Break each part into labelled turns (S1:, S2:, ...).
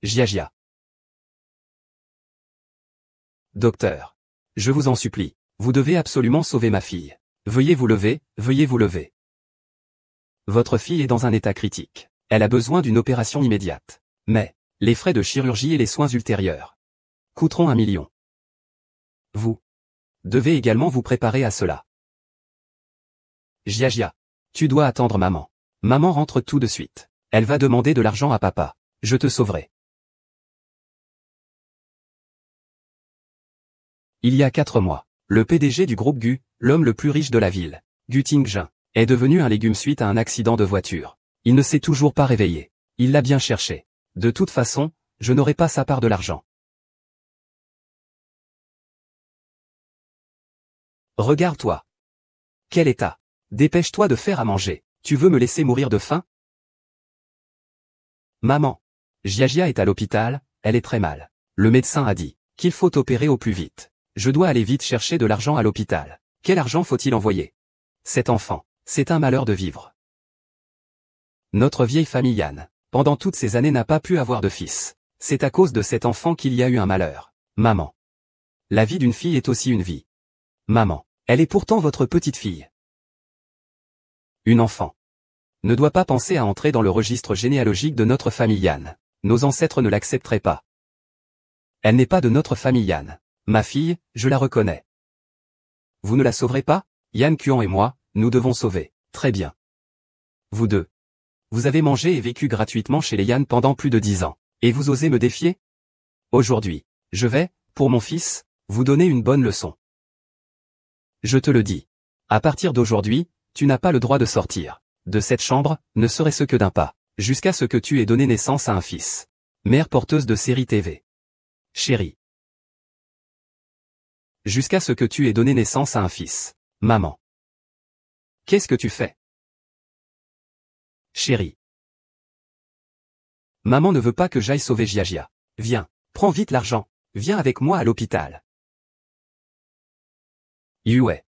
S1: Jiajia. Docteur. Je vous en supplie. Vous devez absolument sauver ma fille. Veuillez vous lever, veuillez vous lever. Votre fille est dans un état critique. Elle a besoin d'une opération immédiate. Mais, les frais de chirurgie et les soins ultérieurs coûteront 1 million. Vous devez également vous préparer à cela. Jiajia. Tu dois attendre maman. Maman rentre tout de suite. Elle va demander de l'argent à papa. Je te sauverai. Il y a 4 mois, le PDG du groupe Gu, l'homme le plus riche de la ville, Gu Tingjin, est devenu un légume suite à un accident de voiture. Il ne s'est toujours pas réveillé. Il l'a bien cherché. De toute façon, je n'aurai pas sa part de l'argent. Regarde-toi. Quel état. Dépêche-toi de faire à manger. Tu veux me laisser mourir de faim? Maman. Jiajia est à l'hôpital, elle est très mal. Le médecin a dit qu'il faut opérer au plus vite. Je dois aller vite chercher de l'argent à l'hôpital. Quel argent faut-il envoyer? Cet enfant, c'est un malheur de vivre. Notre vieille famille Yan, pendant toutes ces années n'a pas pu avoir de fils. C'est à cause de cet enfant qu'il y a eu un malheur. Maman. La vie d'une fille est aussi une vie. Maman, elle est pourtant votre petite fille. Une enfant ne doit pas penser à entrer dans le registre généalogique de notre famille Yan. Nos ancêtres ne l'accepteraient pas. Elle n'est pas de notre famille Yan. Ma fille, je la reconnais. Vous ne la sauverez pas? Yan Kuan et moi, nous devons sauver. Très bien. Vous deux. Vous avez mangé et vécu gratuitement chez les Yan pendant plus de 10 ans. Et vous osez me défier? Aujourd'hui, je vais, pour mon fils, vous donner une bonne leçon. Je te le dis. À partir d'aujourd'hui, tu n'as pas le droit de sortir de cette chambre, ne serait-ce que d'un pas, jusqu'à ce que tu aies donné naissance à un fils. Mère porteuse de série TV. Chérie. Jusqu'à ce que tu aies donné naissance à un fils. Maman. Qu'est-ce que tu fais? Chérie. Maman ne veut pas que j'aille sauver Jiajia. Viens, prends vite l'argent, viens avec moi à l'hôpital. Yue.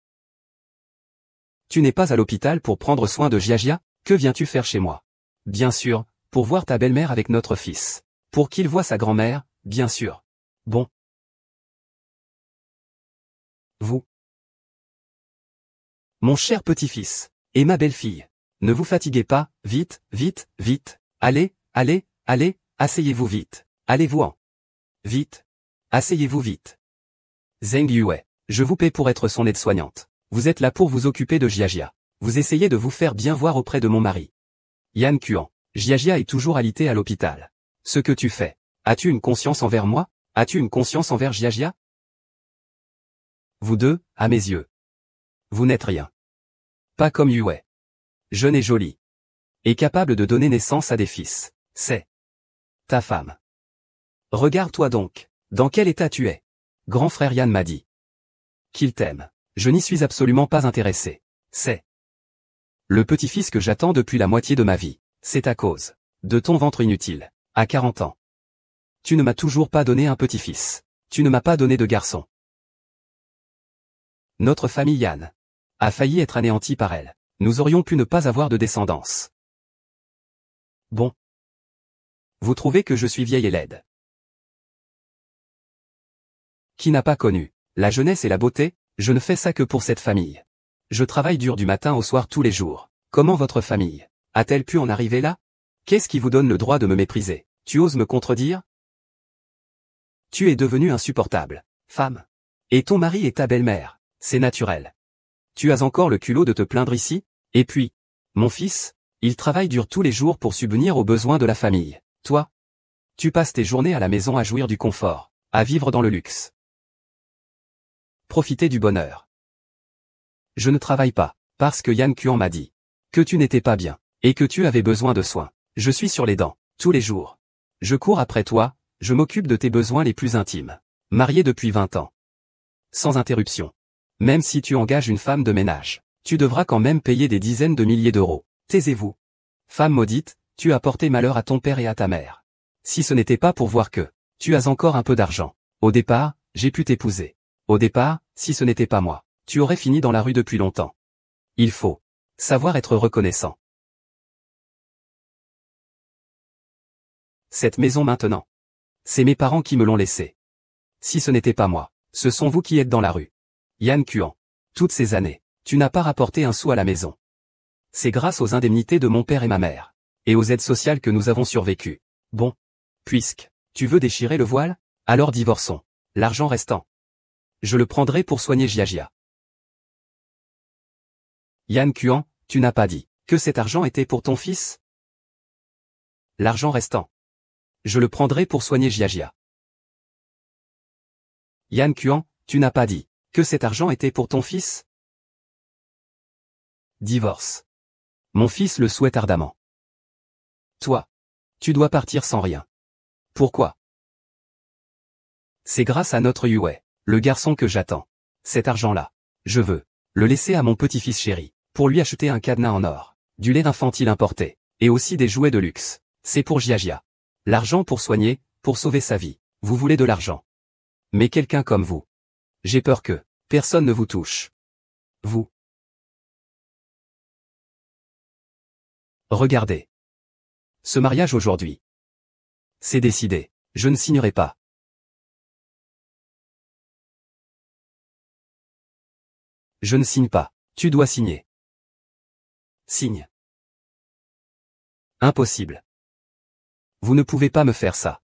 S1: Tu n'es pas à l'hôpital pour prendre soin de Jiajia? Que viens-tu faire chez moi? Bien sûr, pour voir ta belle-mère avec notre fils. Pour qu'il voie sa grand-mère, bien sûr. Bon. Vous. Mon cher petit-fils, et ma belle-fille. Ne vous fatiguez pas, vite, vite, vite. Allez, allez, allez, asseyez-vous vite. Allez-vous-en. Vite. Asseyez-vous vite. Zheng Yue, je vous paie pour être son aide-soignante. Vous êtes là pour vous occuper de Jiajia. Vous essayez de vous faire bien voir auprès de mon mari. Yan Kuan, Jiajia est toujours alité à l'hôpital. Ce que tu fais. As-tu une conscience envers moi? As-tu une conscience envers Jiajia? Vous deux, à mes yeux. Vous n'êtes rien. Pas comme Yue. Jeune et jolie. Et capable de donner naissance à des fils. C'est ta femme. Regarde-toi donc. Dans quel état tu es? Grand frère Yan m'a dit qu'il t'aime. Je n'y suis absolument pas intéressé. C'est le petit-fils que j'attends depuis la moitié de ma vie. C'est à cause de ton ventre inutile. À 40 ans. Tu ne m'as toujours pas donné un petit-fils. Tu ne m'as pas donné de garçon. Notre famille Yan a failli être anéantie par elle. Nous aurions pu ne pas avoir de descendance. Bon. Vous trouvez que je suis vieille et laide? Qui n'a pas connu la jeunesse et la beauté? Je ne fais ça que pour cette famille. Je travaille dur du matin au soir tous les jours. Comment votre famille a-t-elle pu en arriver là? Qu'est-ce qui vous donne le droit de me mépriser? Tu oses me contredire? Tu es devenue insupportable, femme. Et ton mari est ta belle-mère. C'est naturel. Tu as encore le culot de te plaindre ici? Et puis, mon fils, il travaille dur tous les jours pour subvenir aux besoins de la famille. Toi, tu passes tes journées à la maison à jouir du confort, à vivre dans le luxe. Profiter du bonheur. Je ne travaille pas, parce que Yan Kuan m'a dit que tu n'étais pas bien, et que tu avais besoin de soins. Je suis sur les dents, tous les jours. Je cours après toi, je m'occupe de tes besoins les plus intimes. Marié depuis 20 ans. Sans interruption. Même si tu engages une femme de ménage, tu devras quand même payer des dizaines de milliers d'euros. Taisez-vous. Femme maudite, tu as porté malheur à ton père et à ta mère. Si ce n'était pas pour voir que tu as encore un peu d'argent. Au départ, j'ai pu t'épouser. Au départ, si ce n'était pas moi, tu aurais fini dans la rue depuis longtemps. Il faut savoir être reconnaissant. Cette maison maintenant, C'est mes parents qui me l'ont laissé. Si ce n'était pas moi, ce sont vous qui êtes dans la rue. Yan Kuan. Toutes ces années, tu n'as pas rapporté un sou à la maison. C'est grâce aux indemnités de mon père et ma mère. Et aux aides sociales que nous avons survécu. Bon. Puisque, tu veux déchirer le voile? Alors divorçons. L'argent restant. Je le prendrai pour soigner Jiajia. Yan Kuan, tu n'as pas dit que cet argent était pour ton fils? L'argent restant. Je le prendrai pour soigner Jiajia. Yan Kuan, tu n'as pas dit que cet argent était pour ton fils? Divorce. Mon fils le souhaite ardemment. Toi. Tu dois partir sans rien. Pourquoi? C'est grâce à notre Yue, le garçon que j'attends. Cet argent-là, je veux le laisser à mon petit-fils chéri, pour lui acheter un cadenas en or, du lait infantile importé, et aussi des jouets de luxe. C'est pour Jiajia. L'argent pour soigner, pour sauver sa vie. Vous voulez de l'argent. Mais quelqu'un comme vous. J'ai peur que personne ne vous touche. Vous. Regardez. Ce mariage aujourd'hui. C'est décidé. Je ne signerai pas. Je ne signe pas. Tu dois signer. Signe. Impossible. Vous ne pouvez pas me faire ça.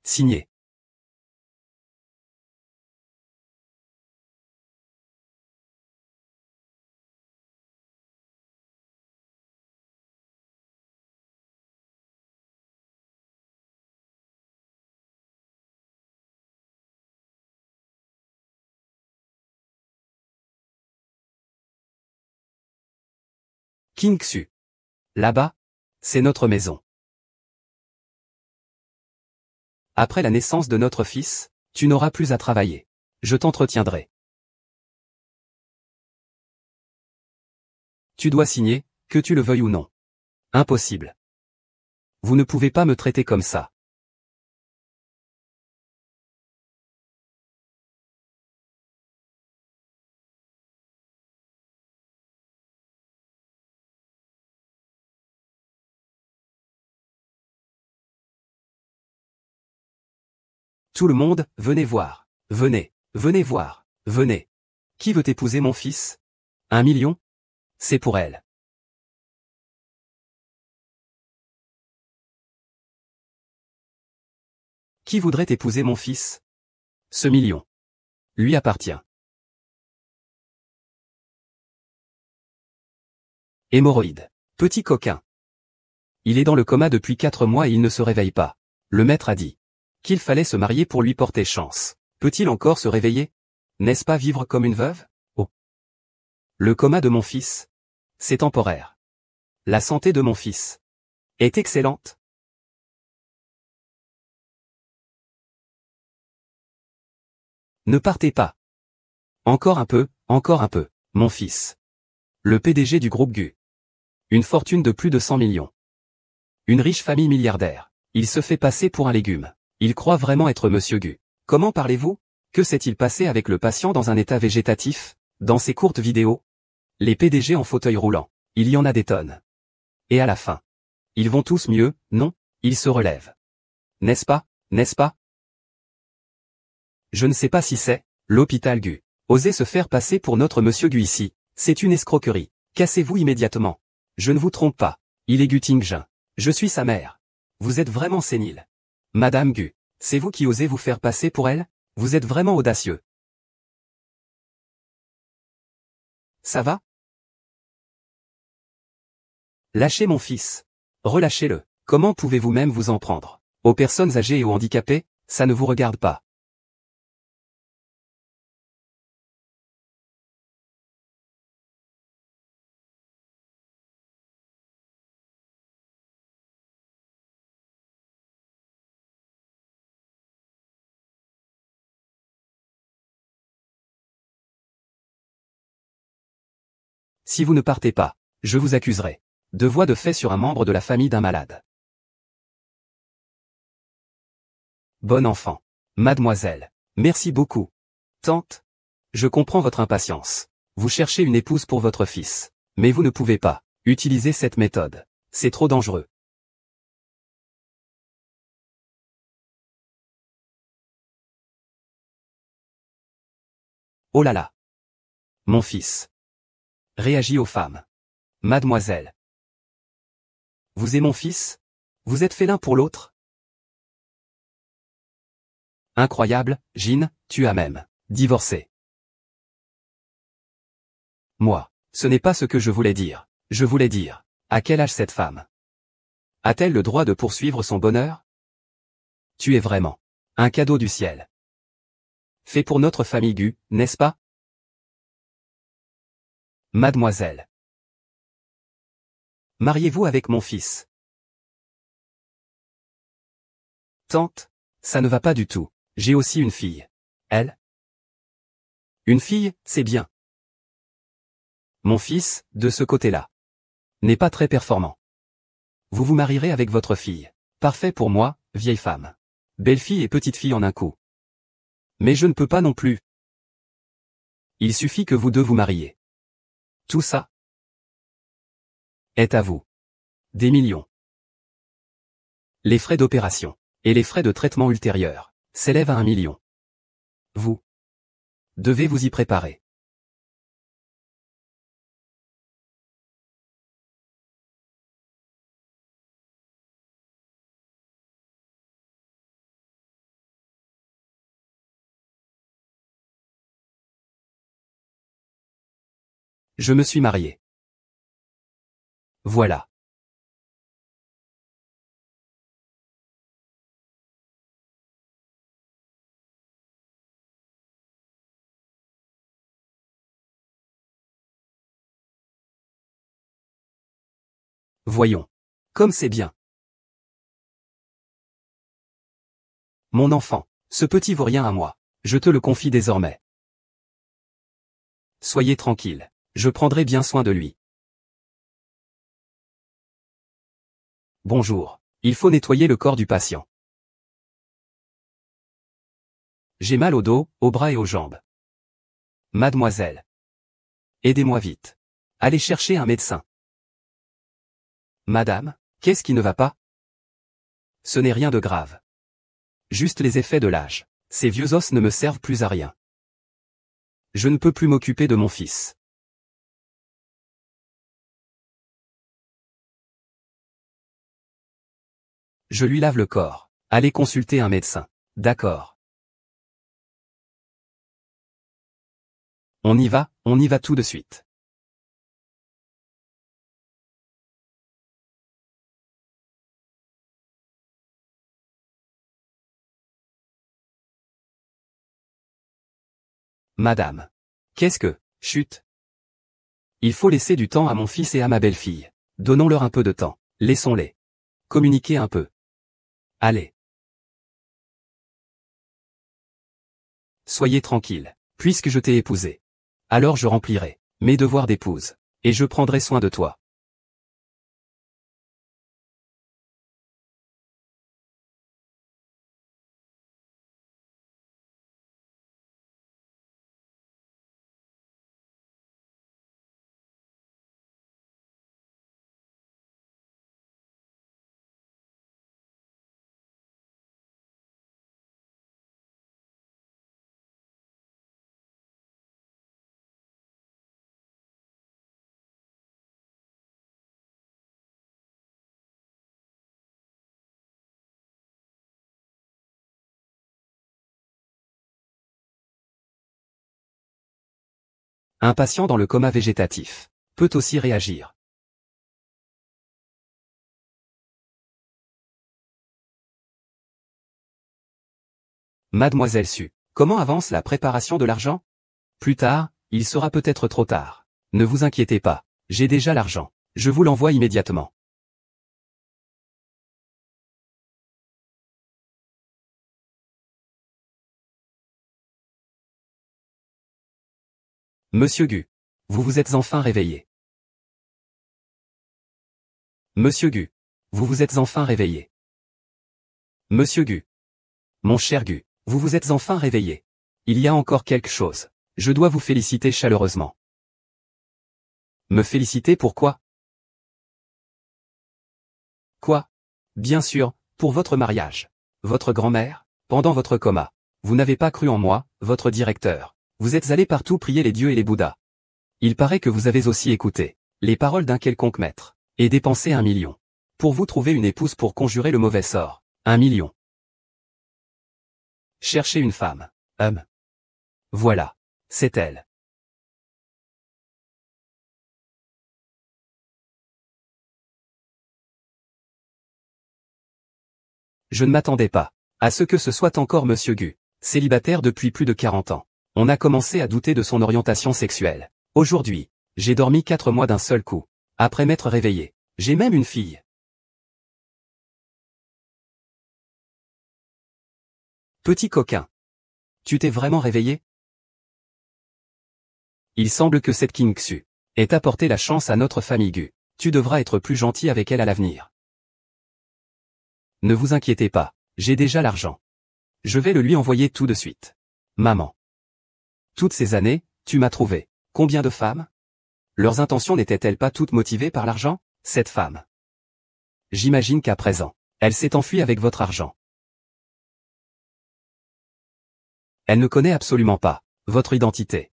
S1: Signé. King Xu. Là-bas, c'est notre maison. Après la naissance de notre fils, tu n'auras plus à travailler. Je t'entretiendrai. Tu dois signer, que tu le veuilles ou non. Impossible. Vous ne pouvez pas me traiter comme ça. Tout le monde, venez voir. Venez, venez voir, venez. Qui veut épouser mon fils? 1 million? C'est pour elle. Qui voudrait épouser mon fils? Ce million lui appartient. Hémorroïde. Petit coquin. Il est dans le coma depuis 4 mois et il ne se réveille pas. Le maître a dit qu'il fallait se marier pour lui porter chance. Peut-il encore se réveiller? N'est-ce pas vivre comme une veuve? Oh. Le coma de mon fils. C'est temporaire. La santé de mon fils est excellente. Ne partez pas. Encore un peu, mon fils. Le PDG du groupe Gu. Une fortune de plus de 100 millions. Une riche famille milliardaire. Il se fait passer pour un légume. Il croit vraiment être Monsieur Gu. Comment parlez-vous? Que s'est-il passé avec le patient dans un état végétatif? Dans ces courtes vidéos? Les PDG en fauteuil roulant. Il y en a des tonnes. Et à la fin. Ils vont tous mieux, non? Ils se relèvent. N'est-ce pas? N'est-ce pas? Je ne sais pas si c'est l'hôpital Gu. Osez se faire passer pour notre Monsieur Gu ici. C'est une escroquerie. Cassez-vous immédiatement. Je ne vous trompe pas. Il est Gu Tingjin. Je suis sa mère. Vous êtes vraiment sénile. Madame Gu, c'est vous qui osez vous faire passer pour elle? Vous êtes vraiment audacieux. Ça va? Lâchez mon fils. Relâchez-le. Comment pouvez-vous même vous en prendre aux personnes âgées et aux handicapés? Ça ne vous regarde pas. Si vous ne partez pas, je vous accuserai de voies de fait sur un membre de la famille d'un malade. Bon enfant. Mademoiselle. Merci beaucoup. Tante. Je comprends votre impatience. Vous cherchez une épouse pour votre fils. Mais vous ne pouvez pas utiliser cette méthode. C'est trop dangereux. Oh là là. Mon fils. Réagit aux femmes. Mademoiselle. Vous et mon fils? Vous êtes fait l'un pour l'autre? Incroyable, Jean, tu as même divorcé. Moi, ce n'est pas ce que je voulais dire. Je voulais dire, à quel âge cette femme a-t-elle le droit de poursuivre son bonheur? Tu es vraiment un cadeau du ciel. Fait pour notre famille Gu, n'est-ce pas? Mademoiselle. Mariez-vous avec mon fils. Tante, ça ne va pas du tout. J'ai aussi une fille. Elle? Une fille, c'est bien. Mon fils, de ce côté-là, n'est pas très performant. Vous vous marierez avec votre fille. Parfait pour moi, vieille femme. Belle-fille et petite-fille en un coup. Mais je ne peux pas non plus. Il suffit que vous deux vous mariez. Tout ça est à vous. Des millions. Les frais d'opération et les frais de traitement ultérieurs s'élèvent à 1 million. Vous devez vous y préparer. Je me suis marié. Voilà. Voyons. Comme c'est bien. Mon enfant, ce petit vaut rien à moi. Je te le confie désormais. Soyez tranquille. Je prendrai bien soin de lui. Bonjour. Il faut nettoyer le corps du patient. J'ai mal au dos, aux bras et aux jambes. Mademoiselle. Aidez-moi vite. Allez chercher un médecin. Madame, qu'est-ce qui ne va pas? Ce n'est rien de grave. Juste les effets de l'âge. Ces vieux os ne me servent plus à rien. Je ne peux plus m'occuper de mon fils. Je lui lave le corps. Allez consulter un médecin. D'accord. On y va tout de suite. Madame. Qu'est-ce que, chut. Il faut laisser du temps à mon fils et à ma belle-fille. Donnons-leur un peu de temps. Laissons-les communiquer un peu. Allez. Soyez tranquille. Puisque je t'ai épousé. Alors je remplirai mes devoirs d'épouse. Et je prendrai soin de toi. Un patient dans le coma végétatif peut aussi réagir. Mademoiselle Su, comment avance la préparation de l'argent? Plus tard, il sera peut-être trop tard. Ne vous inquiétez pas, j'ai déjà l'argent. Je vous l'envoie immédiatement. Monsieur Gu. Vous vous êtes enfin réveillé. Monsieur Gu. Vous vous êtes enfin réveillé. Monsieur Gu. Mon cher Gu. Vous vous êtes enfin réveillé. Il y a encore quelque chose. Je dois vous féliciter chaleureusement. Me féliciter pour quoi? Quoi? Bien sûr, pour votre mariage. Votre grand-mère, pendant votre coma. Vous n'avez pas cru en moi, votre directeur. Vous êtes allé partout prier les dieux et les bouddhas. Il paraît que vous avez aussi écouté les paroles d'un quelconque maître, et dépensé 1 million. Pour vous trouver une épouse pour conjurer le mauvais sort. 1 million. Cherchez une femme. Voilà. C'est elle. Je ne m'attendais pas à ce que ce soit encore Monsieur Gu, célibataire depuis plus de 40 ans. On a commencé à douter de son orientation sexuelle. Aujourd'hui, j'ai dormi 4 mois d'un seul coup. Après m'être réveillé, j'ai même une fille. Petit coquin. Tu t'es vraiment réveillé? Il semble que cette King Xu ait apporté la chance à notre famille Gu. Tu devras être plus gentil avec elle à l'avenir. Ne vous inquiétez pas, j'ai déjà l'argent. Je vais le lui envoyer tout de suite. Maman. Toutes ces années, tu m'as trouvé. Combien de femmes? Leurs intentions n'étaient-elles pas toutes motivées par l'argent, cette femme? J'imagine qu'à présent, elle s'est enfuie avec votre argent. Elle ne connaît absolument pas votre identité.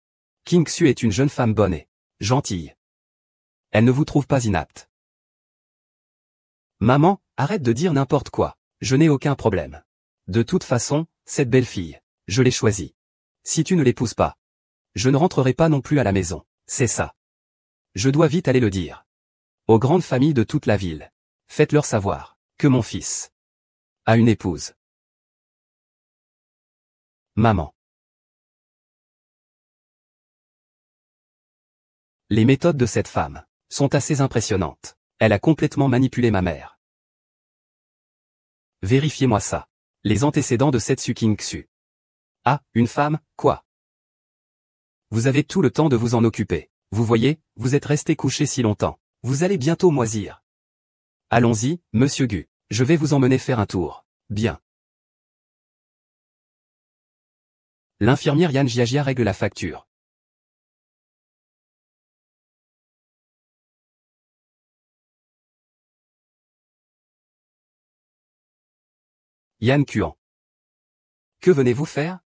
S1: King Xu est une jeune femme bonne et gentille. Elle ne vous trouve pas inapte. Maman, arrête de dire n'importe quoi. Je n'ai aucun problème. De toute façon, cette belle fille, je l'ai choisie. Si tu ne l'épouses pas, je ne rentrerai pas non plus à la maison. C'est ça. Je dois vite aller le dire aux grandes familles de toute la ville. Faites-leur savoir que mon fils a une épouse. Maman. Les méthodes de cette femme sont assez impressionnantes. Elle a complètement manipulé ma mère. Vérifiez-moi ça. Les antécédents de cette Su King Xu. Ah, une femme, quoi? Vous avez tout le temps de vous en occuper. Vous voyez, vous êtes resté couché si longtemps. Vous allez bientôt moisir. Allons-y, Monsieur Gu. Je vais vous emmener faire un tour. Bien. L'infirmière Yan Jiajia règle la facture. Yan Kuan. Que venez-vous faire?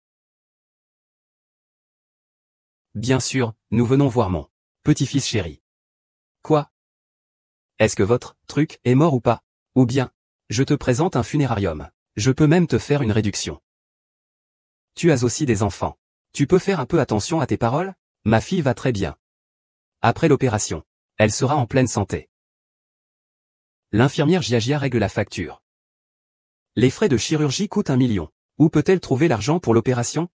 S1: Bien sûr, nous venons voir mon petit-fils chéri. Quoi? Est-ce que votre truc est mort ou pas? Ou bien, je te présente un funérarium. Je peux même te faire une réduction. Tu as aussi des enfants. Tu peux faire un peu attention à tes paroles? Ma fille va très bien. Après l'opération, elle sera en pleine santé. L'infirmière Jiajia règle la facture. Les frais de chirurgie coûtent 1 million. Où peut-elle trouver l'argent pour l'opération?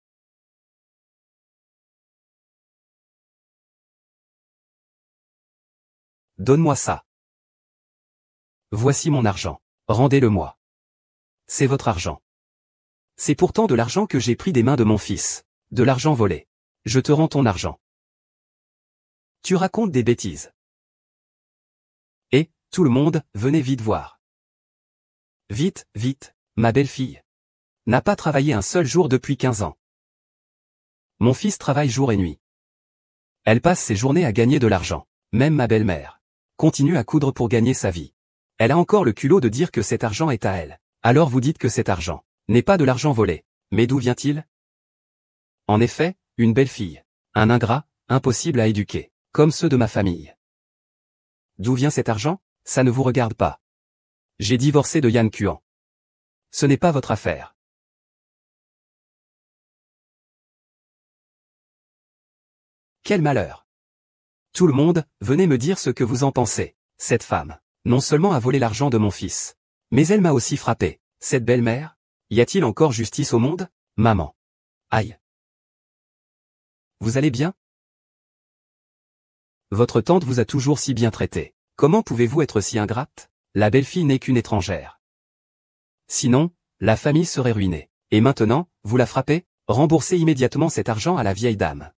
S1: Donne-moi ça. Voici mon argent. Rendez-le-moi. C'est votre argent. C'est pourtant de l'argent que j'ai pris des mains de mon fils. De l'argent volé. Je te rends ton argent. Tu racontes des bêtises. Et, tout le monde, venez vite voir. Vite, vite, ma belle-fille. N'a pas travaillé un seul jour depuis 15 ans. Mon fils travaille jour et nuit. Elle passe ses journées à gagner de l'argent. Même ma belle-mère continue à coudre pour gagner sa vie. Elle a encore le culot de dire que cet argent est à elle. Alors vous dites que cet argent n'est pas de l'argent volé. Mais d'où vient-il? En effet, une belle fille. Un ingrat, impossible à éduquer, comme ceux de ma famille. D'où vient cet argent? Ça ne vous regarde pas. J'ai divorcé de Yan Kuan. Ce n'est pas votre affaire. Quel malheur! Tout le monde, venez me dire ce que vous en pensez. Cette femme, non seulement a volé l'argent de mon fils, mais elle m'a aussi frappé. Cette belle-mère? Y a-t-il encore justice au monde? Maman. Aïe. Vous allez bien? Votre tante vous a toujours si bien traité. Comment pouvez-vous être si ingrate? La belle-fille n'est qu'une étrangère. Sinon, la famille serait ruinée. Et maintenant, vous la frappez? Remboursez immédiatement cet argent à la vieille dame.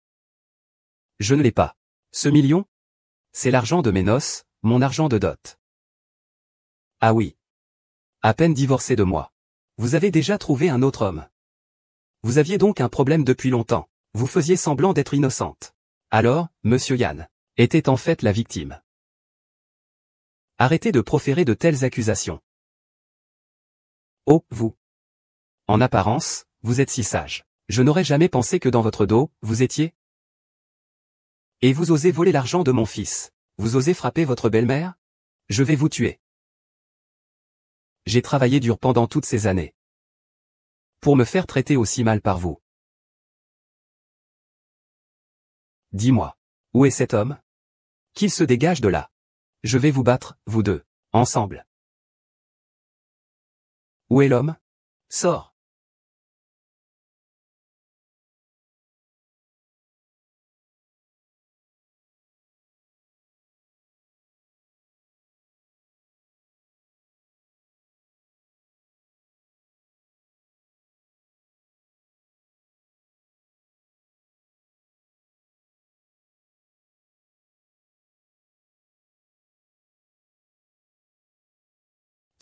S1: Je ne l'ai pas. Ce million? C'est l'argent de mes noces, mon argent de dot. Ah oui. À peine divorcé de moi. Vous avez déjà trouvé un autre homme. Vous aviez donc un problème depuis longtemps. Vous faisiez semblant d'être innocente. Alors, Monsieur Yan, était en fait la victime. Arrêtez de proférer de telles accusations. Oh, vous. En apparence, vous êtes si sage. Je n'aurais jamais pensé que dans votre dos, vous étiez. Et vous osez voler l'argent de mon fils. Vous osez frapper votre belle-mère? Je vais vous tuer. J'ai travaillé dur pendant toutes ces années. Pour me faire traiter aussi mal par vous. Dis-moi. Où est cet homme? Qu'il se dégage de là. Je vais vous battre, vous deux, ensemble. Où est l'homme? Sors.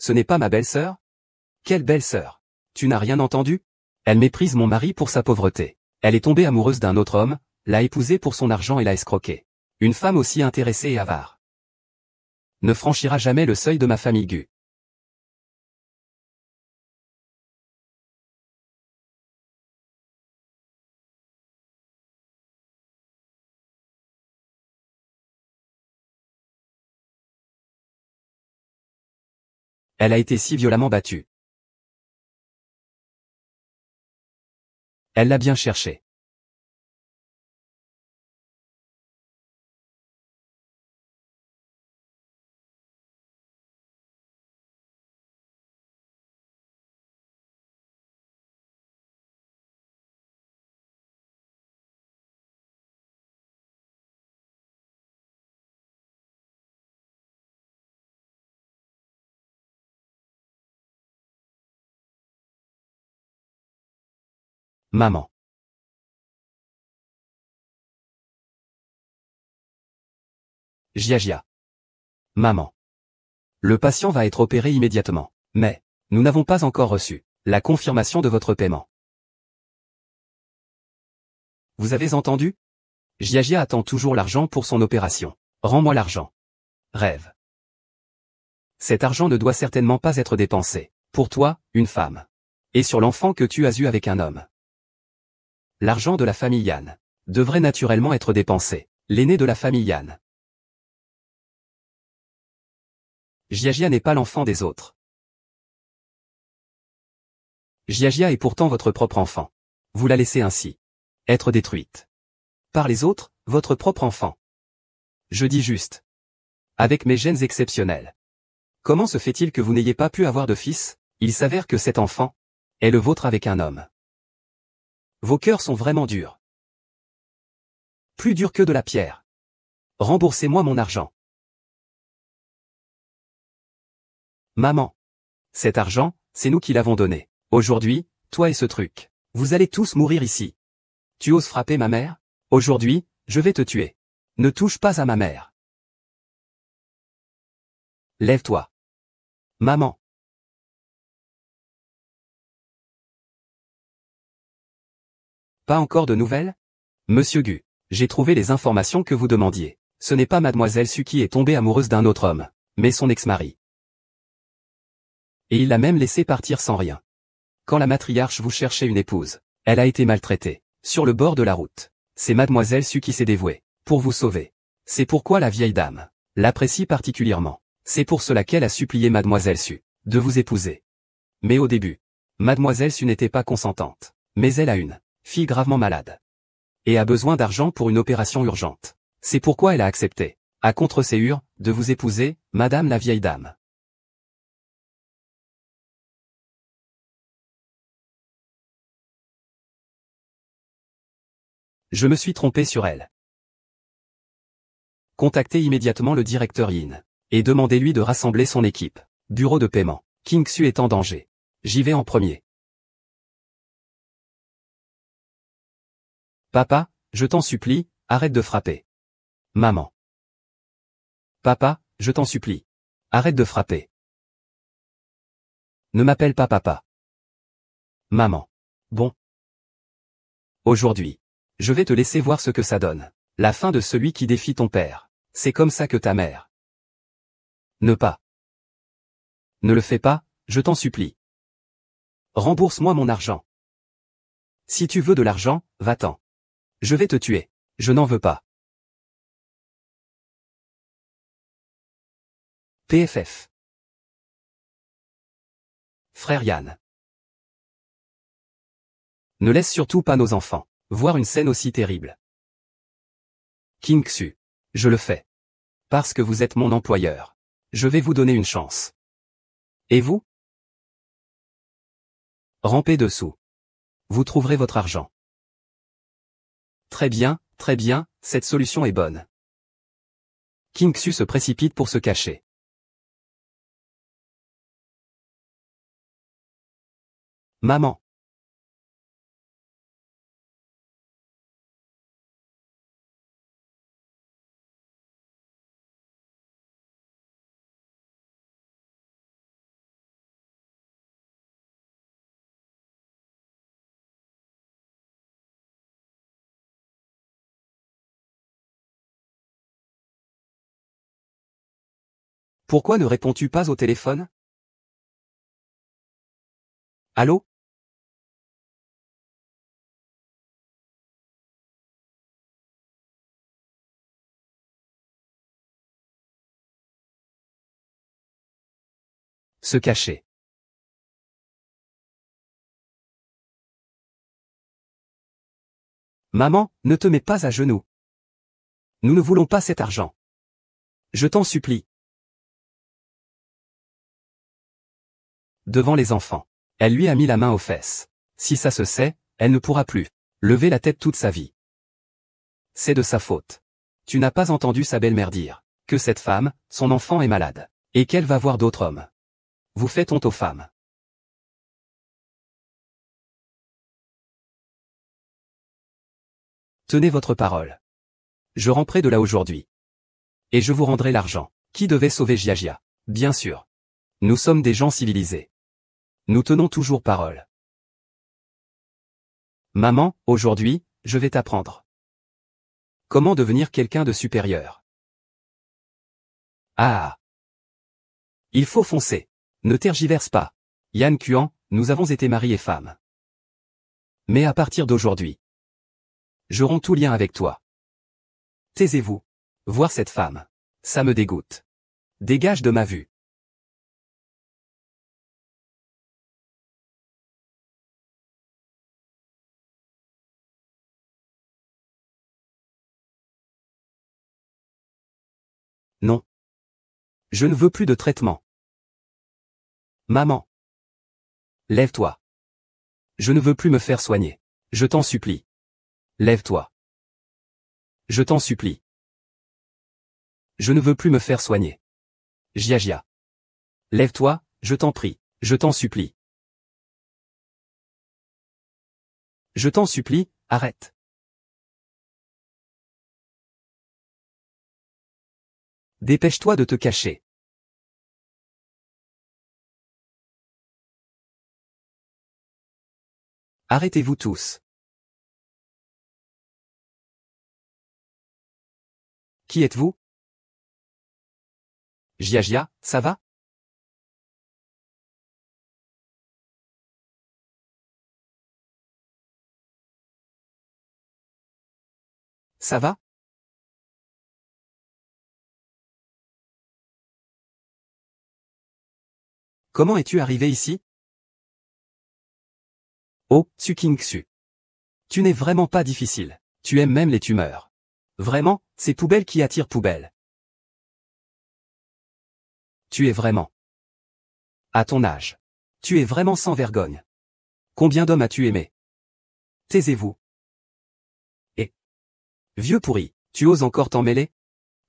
S1: Ce n'est pas ma belle-sœur? Quelle belle-sœur? Tu n'as rien entendu? Elle méprise mon mari pour sa pauvreté. Elle est tombée amoureuse d'un autre homme, l'a épousé pour son argent et l'a escroqué. Une femme aussi intéressée et avare ne franchira jamais le seuil de ma famille Gu. Elle a été si violemment battue. Elle l'a bien cherché. Maman. Gia. Maman. Le patient va être opéré immédiatement. Mais, nous n'avons pas encore reçu la confirmation de votre paiement. Vous avez entendu? Gia attend toujours l'argent pour son opération. Rends-moi l'argent. Rêve. Cet argent ne doit certainement pas être dépensé. Pour toi, une femme. Et sur l'enfant que tu as eu avec un homme. L'argent de la famille Yann devrait naturellement être dépensé. L'aîné de la famille Yann. Gia n'est pas l'enfant des autres. Gia est pourtant votre propre enfant. Vous la laissez ainsi être détruite par les autres, votre propre enfant. Je dis juste. Avec mes gènes exceptionnels. Comment se fait-il que vous n'ayez pas pu avoir de fils? Il s'avère que cet enfant est le vôtre avec un homme. Vos cœurs sont vraiment durs. Plus durs que de la pierre. Remboursez-moi mon argent. Maman. Cet argent, c'est nous qui l'avons donné. Aujourd'hui, toi et ce truc. Vous allez tous mourir ici. Tu oses frapper ma mère? Aujourd'hui, je vais te tuer. Ne touche pas à ma mère. Lève-toi. Maman. Pas encore de nouvelles? Monsieur Gu, j'ai trouvé les informations que vous demandiez. Ce n'est pas mademoiselle Su qui est tombée amoureuse d'un autre homme, mais son ex-mari. Et il l'a même laissé partir sans rien. Quand la matriarche vous cherchait une épouse, elle a été maltraitée, sur le bord de la route. C'est mademoiselle Su qui s'est dévouée, pour vous sauver. C'est pourquoi la vieille dame l'apprécie particulièrement. C'est pour cela qu'elle a supplié mademoiselle Su de vous épouser. Mais au début, mademoiselle Su n'était pas consentante. Mais elle a une fille gravement malade. Et a besoin d'argent pour une opération urgente. C'est pourquoi elle a accepté, à contre-séure, de vous épouser, madame la vieille dame. Je me suis trompé sur elle. Contactez immédiatement le directeur Yin. Et demandez-lui de rassembler son équipe. Bureau de paiement. King Su est en danger. J'y vais en premier. Papa, je t'en supplie, arrête de frapper. Maman. Papa, je t'en supplie. Arrête de frapper. Ne m'appelle pas papa. Maman. Bon. Aujourd'hui. Je vais te laisser voir ce que ça donne. La fin de celui qui défie ton père. C'est comme ça que ta mère. Ne pas. Ne le fais pas, je t'en supplie. Rembourse-moi mon argent. Si tu veux de l'argent, va-t'en. Je vais te tuer. Je n'en veux pas. PFF. Frère Yann. Ne laisse surtout pas nos enfants voir une scène aussi terrible. King Xu. Je le fais. Parce que vous êtes mon employeur. Je vais vous donner une chance. Et vous? Rampez dessous. Vous trouverez votre argent. Très bien, cette solution est bonne. King Xu se précipite pour se cacher. Maman. Pourquoi ne réponds-tu pas au téléphone? Allô? Se cacher. Maman, ne te mets pas à genoux. Nous ne voulons pas cet argent. Je t'en supplie. Devant les enfants. Elle lui a mis la main aux fesses. Si ça se sait, elle ne pourra plus lever la tête toute sa vie. C'est de sa faute. Tu n'as pas entendu sa belle-mère dire que cette femme, son enfant est malade, et qu'elle va voir d'autres hommes. Vous faites honte aux femmes. Tenez votre parole. Je rentrerai de là aujourd'hui. Et je vous rendrai l'argent. Qui devait sauver Jiajia? Bien sûr. Nous sommes des gens civilisés. Nous tenons toujours parole. Maman, aujourd'hui, je vais t'apprendre. Comment devenir quelqu'un de supérieur? Ah! Il faut foncer. Ne tergiverse pas. Yan Kuan, nous avons été mari et femme. Mais à partir d'aujourd'hui, je romps tout lien avec toi. Taisez-vous. Voir cette femme. Ça me dégoûte. Dégage de ma vue. Non. Je ne veux plus de traitement. Maman. Lève-toi. Je ne veux plus me faire soigner. Je t'en supplie. Lève-toi. Je t'en supplie. Je ne veux plus me faire soigner. Jiajia. Lève-toi, je t'en prie. Je t'en supplie. Je t'en supplie, arrête. Dépêche-toi de te cacher. Arrêtez-vous tous. Qui êtes-vous? Jiajia, ça va? Ça va? Comment es-tu arrivé ici? Oh, Su King Xu. Tu n'es vraiment pas difficile. Tu aimes même les tumeurs. Vraiment, c'est poubelle qui attire poubelle. Tu es vraiment. À ton âge. Tu es vraiment sans vergogne. Combien d'hommes as-tu aimé? Taisez-vous. Et. Vieux pourri, tu oses encore t'en mêler?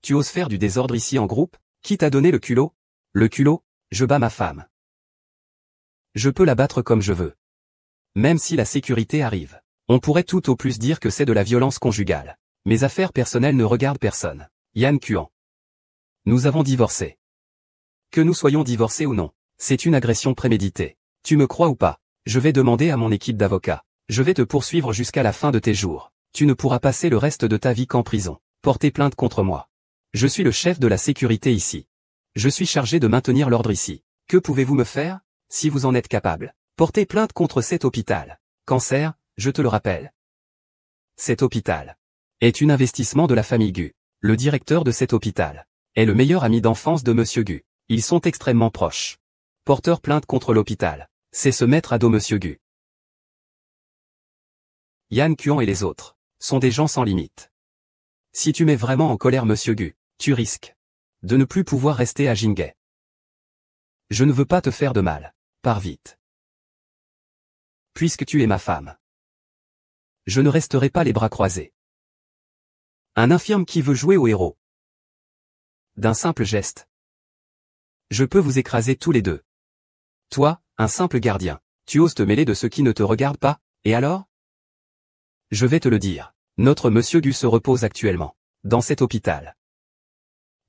S1: Tu oses faire du désordre ici en groupe? Qui t'a donné le culot? Le culot? Je bats ma femme. Je peux la battre comme je veux. Même si la sécurité arrive. On pourrait tout au plus dire que c'est de la violence conjugale. Mes affaires personnelles ne regardent personne. Yan Kuan. Nous avons divorcé. Que nous soyons divorcés ou non, c'est une agression préméditée. Tu me crois ou pas? Je vais demander à mon équipe d'avocats. Je vais te poursuivre jusqu'à la fin de tes jours. Tu ne pourras passer le reste de ta vie qu'en prison. Porter plainte contre moi. Je suis le chef de la sécurité ici. Je suis chargé de maintenir l'ordre ici. Que pouvez-vous me faire, si vous en êtes capable? Porter plainte contre cet hôpital. Cancer, je te le rappelle. Cet hôpital est un investissement de la famille Gu. Le directeur de cet hôpital est le meilleur ami d'enfance de Monsieur Gu. Ils sont extrêmement proches. Porteur plainte contre l'hôpital, c'est se mettre à dos Monsieur Gu. Yan Kuan et les autres sont des gens sans limite. Si tu mets vraiment en colère Monsieur Gu, tu risques de ne plus pouvoir rester à Jinghe. Je ne veux pas te faire de mal. Pars vite. Puisque tu es ma femme, je ne resterai pas les bras croisés. Un infirme qui veut jouer au héros. D'un simple geste, je peux vous écraser tous les deux. Toi, un simple gardien, tu oses te mêler de ceux qui ne te regardent pas, et alors? Je vais te le dire, notre Monsieur Gu se repose actuellement dans cet hôpital.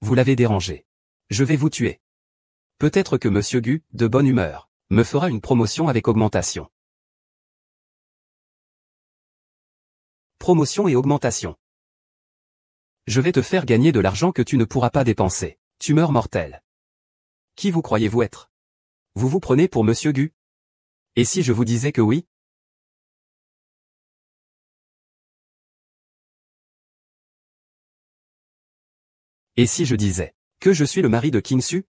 S1: Vous l'avez dérangé. Je vais vous tuer. Peut-être que Monsieur Gu, de bonne humeur, me fera une promotion avec augmentation. Promotion et augmentation. Je vais te faire gagner de l'argent que tu ne pourras pas dépenser. Tumeur mortelle. Qui vous croyez-vous être? Vous vous prenez pour Monsieur Gu? Et si je vous disais que oui? Et si je disais que je suis le mari de King-Su?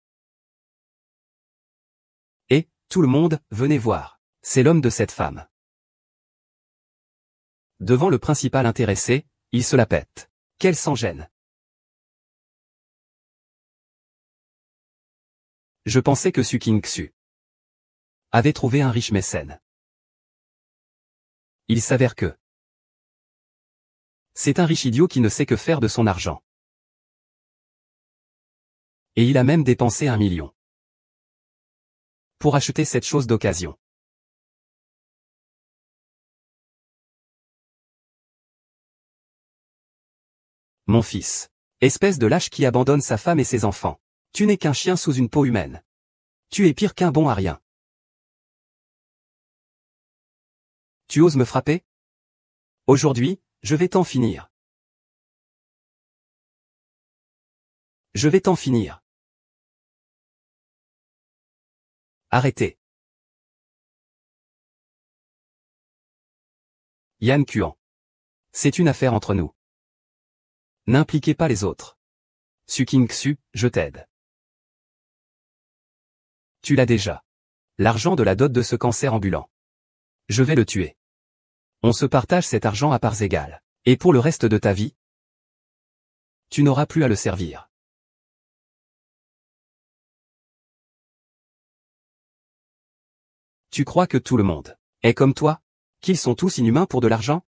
S1: Et, tout le monde, venez voir. C'est l'homme de cette femme. Devant le principal intéressé, il se la pète. Quel sans-gêne. Je pensais que Su King-Su avait trouvé un riche mécène. Il s'avère que c'est un riche idiot qui ne sait que faire de son argent. Et il a même dépensé 1 million pour acheter cette chose d'occasion. Mon fils. Espèce de lâche qui abandonne sa femme et ses enfants. Tu n'es qu'un chien sous une peau humaine. Tu es pire qu'un bon à rien. Tu oses me frapper? Aujourd'hui, je vais t'en finir. Je vais t'en finir. Arrêtez. Yan Kuan. C'est une affaire entre nous. N'impliquez pas les autres. Su King-Su, je t'aide. Tu l'as déjà. L'argent de la dot de ce cancer ambulant. Je vais le tuer. On se partage cet argent à parts égales. Et pour le reste de ta vie, tu n'auras plus à le servir. Tu crois que tout le monde est comme toi? Qu'ils sont tous inhumains pour de l'argent?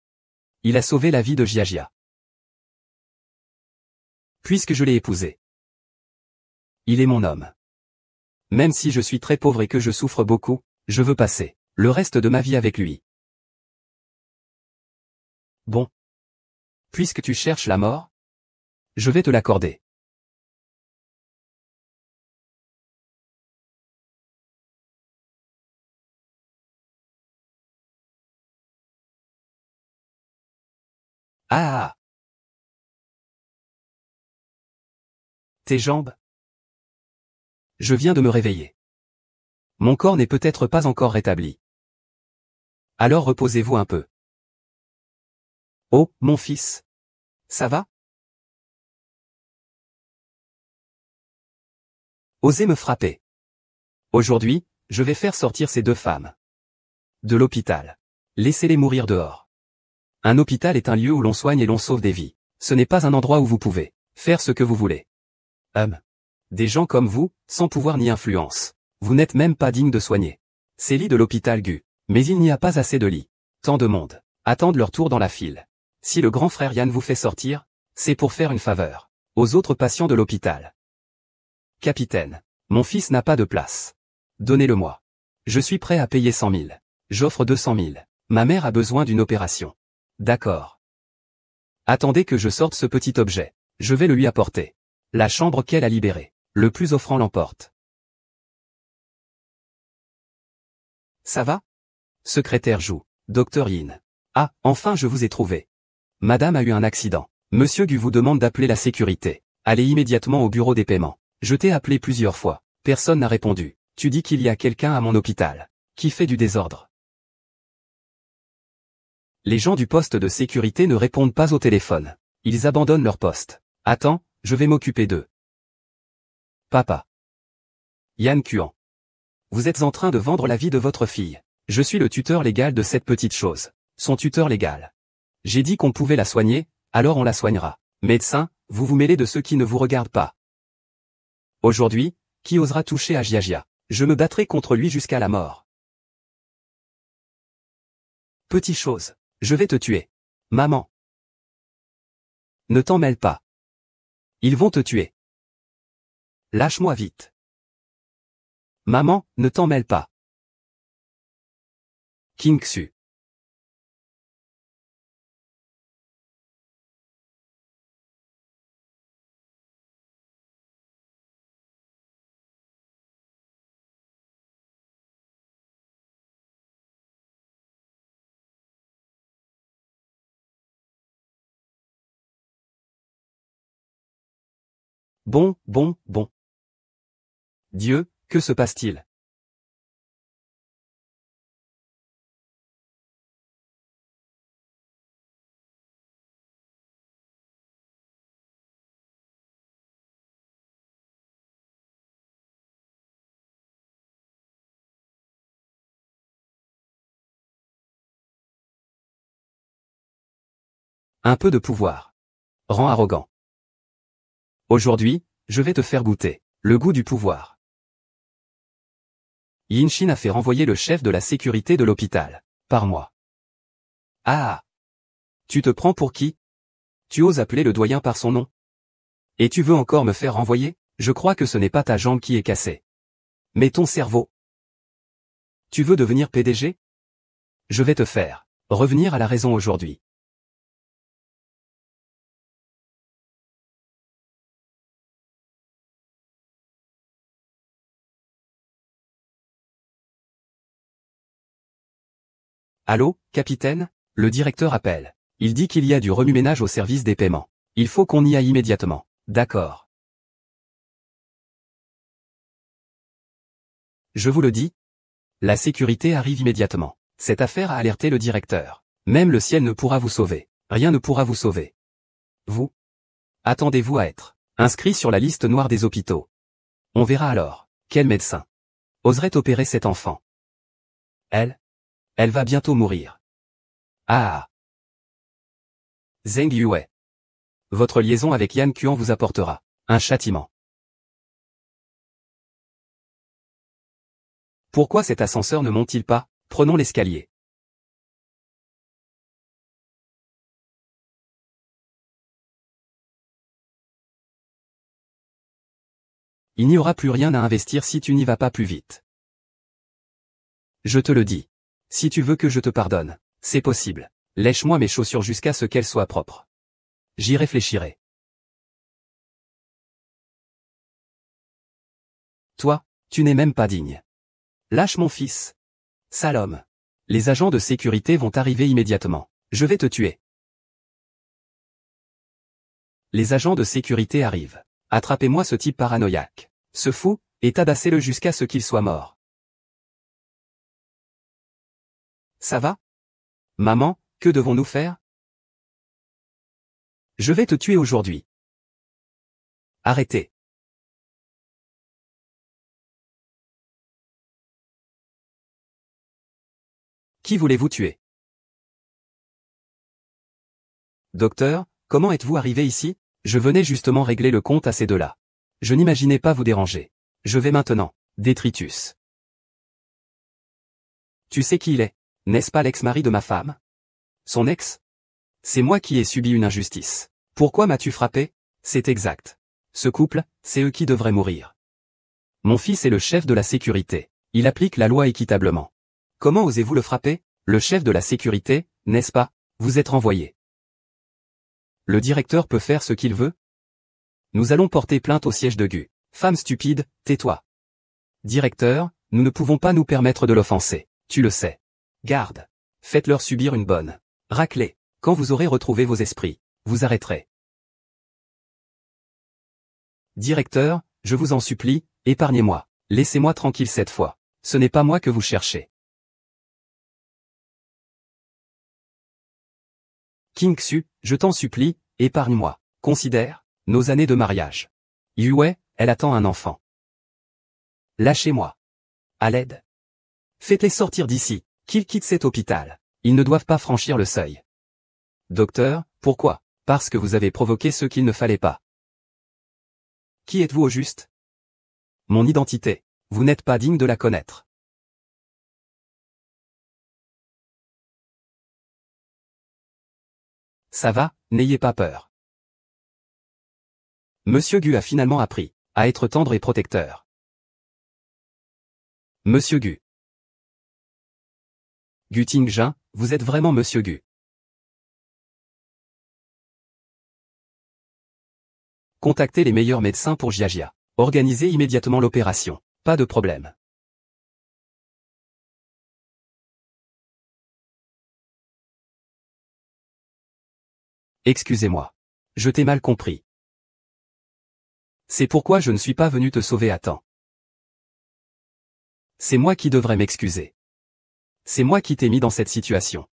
S1: Il a sauvé la vie de Jiajia. Puisque je l'ai épousé. Il est mon homme. Même si je suis très pauvre et que je souffre beaucoup, je veux passer le reste de ma vie avec lui. Bon. Puisque tu cherches la mort, je vais te l'accorder. Ah! Tes jambes? Je viens de me réveiller. Mon corps n'est peut-être pas encore rétabli. Alors reposez-vous un peu. Oh, mon fils. Ça va? Osez me frapper. Aujourd'hui, je vais faire sortir ces deux femmes de l'hôpital. Laissez-les mourir dehors. Un hôpital est un lieu où l'on soigne et l'on sauve des vies. Ce n'est pas un endroit où vous pouvez faire ce que vous voulez. Des gens comme vous, sans pouvoir ni influence. Vous n'êtes même pas digne de soigner ces lits de l'hôpital Gu. Mais il n'y a pas assez de lits. Tant de monde attendent leur tour dans la file. Si le grand frère Yan vous fait sortir, c'est pour faire une faveur aux autres patients de l'hôpital. Capitaine, mon fils n'a pas de place. Donnez-le-moi. Je suis prêt à payer 100 000. J'offre 200 000. Ma mère a besoin d'une opération. D'accord. Attendez que je sorte ce petit objet. Je vais le lui apporter. La chambre qu'elle a libérée. Le plus offrant l'emporte. Ça va? Secrétaire Jou. Docteur Yin. Ah, enfin je vous ai trouvé. Madame a eu un accident. Monsieur Gu vous demande d'appeler la sécurité. Allez immédiatement au bureau des paiements. Je t'ai appelé plusieurs fois. Personne n'a répondu. Tu dis qu'il y a quelqu'un à mon hôpital qui fait du désordre. Les gens du poste de sécurité ne répondent pas au téléphone. Ils abandonnent leur poste. Attends, je vais m'occuper d'eux. Papa. Yan Kuan. Vous êtes en train de vendre la vie de votre fille. Je suis le tuteur légal de cette petite chose. Son tuteur légal. J'ai dit qu'on pouvait la soigner, alors on la soignera. Médecin, vous vous mêlez de ceux qui ne vous regardent pas. Aujourd'hui, qui osera toucher à Jiajia? Je me battrai contre lui jusqu'à la mort. Petite chose. Je vais te tuer. Maman. Ne t'en mêle pas. Ils vont te tuer. Lâche-moi vite. Maman, ne t'en mêle pas. King Xu. Bon. Dieu, que se passe-t-il? Un peu de pouvoir. Rend arrogant. Aujourd'hui, je vais te faire goûter le goût du pouvoir. Yinshin a fait renvoyer le chef de la sécurité de l'hôpital. Par moi. Ah! Tu te prends pour qui? Tu oses appeler le doyen par son nom? Et tu veux encore me faire renvoyer? Je crois que ce n'est pas ta jambe qui est cassée. Mais ton cerveau. Tu veux devenir PDG? Je vais te faire revenir à la raison aujourd'hui. Allô, capitaine? Le directeur appelle. Il dit qu'il y a du remue-ménage au service des paiements. Il faut qu'on y aille immédiatement. D'accord. Je vous le dis. La sécurité arrive immédiatement. Cette affaire a alerté le directeur. Même le ciel ne pourra vous sauver. Rien ne pourra vous sauver. Vous? Attendez-vous à être inscrit sur la liste noire des hôpitaux. On verra alors. Quel médecin oserait opérer cet enfant? Elle va bientôt mourir. Ah! Zheng Yue. Votre liaison avec Yan Kuan vous apportera un châtiment. Pourquoi cet ascenseur ne monte-t-il pas? Prenons l'escalier. Il n'y aura plus rien à investir si tu n'y vas pas plus vite. Je te le dis. Si tu veux que je te pardonne, c'est possible. Lèche-moi mes chaussures jusqu'à ce qu'elles soient propres. J'y réfléchirai. Toi, tu n'es même pas digne. Lâche mon fils. Sale homme. Les agents de sécurité vont arriver immédiatement. Je vais te tuer. Les agents de sécurité arrivent. Attrapez-moi ce type paranoïaque. Ce fou, et tabassez-le jusqu'à ce qu'il soit mort. Ça va? Maman, que devons-nous faire? Je vais te tuer aujourd'hui. Arrêtez. Qui voulez-vous tuer? Docteur, comment êtes-vous arrivé ici? Je venais justement régler le compte à ces deux-là. Je n'imaginais pas vous déranger. Je vais maintenant. Détritus. Tu sais qui il est? N'est-ce pas l'ex-mari de ma femme? Son ex? C'est moi qui ai subi une injustice. Pourquoi m'as-tu frappé? C'est exact. Ce couple, c'est eux qui devraient mourir. Mon fils est le chef de la sécurité. Il applique la loi équitablement. Comment osez-vous le frapper? Le chef de la sécurité, n'est-ce pas? Vous êtes renvoyé. Le directeur peut faire ce qu'il veut? Nous allons porter plainte au siège de Gu. Femme stupide, tais-toi. Directeur, nous ne pouvons pas nous permettre de l'offenser. Tu le sais. Garde. Faites-leur subir une bonne raclée. Quand vous aurez retrouvé vos esprits, vous arrêterez. Directeur, je vous en supplie, épargnez-moi. Laissez-moi tranquille cette fois. Ce n'est pas moi que vous cherchez. King Xu, je t'en supplie, épargne-moi. Considère nos années de mariage. Yue, elle attend un enfant. Lâchez-moi. À l'aide. Faites-les sortir d'ici, qu'ils quittent cet hôpital. Ils ne doivent pas franchir le seuil. Docteur, pourquoi? Parce que vous avez provoqué ce qu'il ne fallait pas. Qui êtes-vous au juste? Mon identité. Vous n'êtes pas digne de la connaître. Ça va, n'ayez pas peur. Monsieur Gu a finalement appris à être tendre et protecteur. Monsieur Gu. Gu Tingjin, vous êtes vraiment Monsieur Gu. Contactez les meilleurs médecins pour Jiajia. Organisez immédiatement l'opération. Pas de problème. Excusez-moi. Je t'ai mal compris. C'est pourquoi je ne suis pas venu te sauver à temps. C'est moi qui devrais m'excuser. C'est moi qui t'ai mis dans cette situation.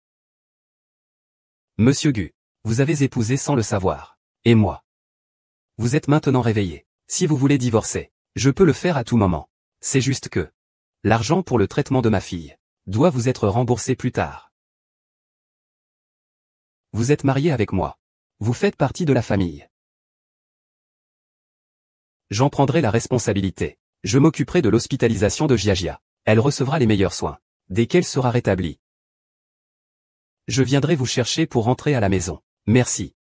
S1: Monsieur Gu, vous avez épousé sans le savoir. Et moi. Vous êtes maintenant réveillé. Si vous voulez divorcer, je peux le faire à tout moment. C'est juste que l'argent pour le traitement de ma fille doit vous être remboursé plus tard. Vous êtes marié avec moi. Vous faites partie de la famille. J'en prendrai la responsabilité. Je m'occuperai de l'hospitalisation de Jiajia. Elle recevra les meilleurs soins, dès qu'elle sera rétablie. Je viendrai vous chercher pour rentrer à la maison. Merci.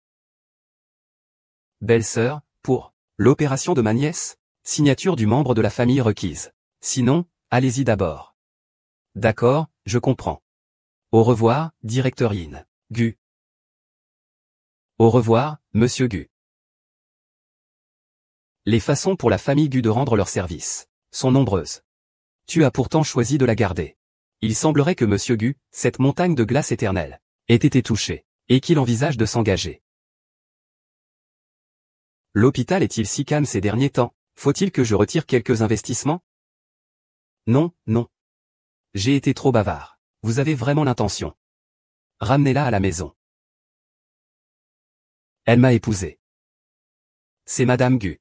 S1: Belle-sœur, pour l'opération de ma nièce, signature du membre de la famille requise. Sinon, allez-y d'abord. D'accord, je comprends. Au revoir, directeur Yin. Gu. Au revoir, monsieur Gu. Les façons pour la famille Gu de rendre leur service sont nombreuses. Tu as pourtant choisi de la garder. Il semblerait que monsieur Gu, cette montagne de glace éternelle, ait été touchée, et qu'il envisage de s'engager. L'hôpital est-il si calme ces derniers temps? Faut-il que je retire quelques investissements? Non, non. J'ai été trop bavard. Vous avez vraiment l'intention. Ramenez-la à la maison. Elle m'a épousé. C'est Madame Gu.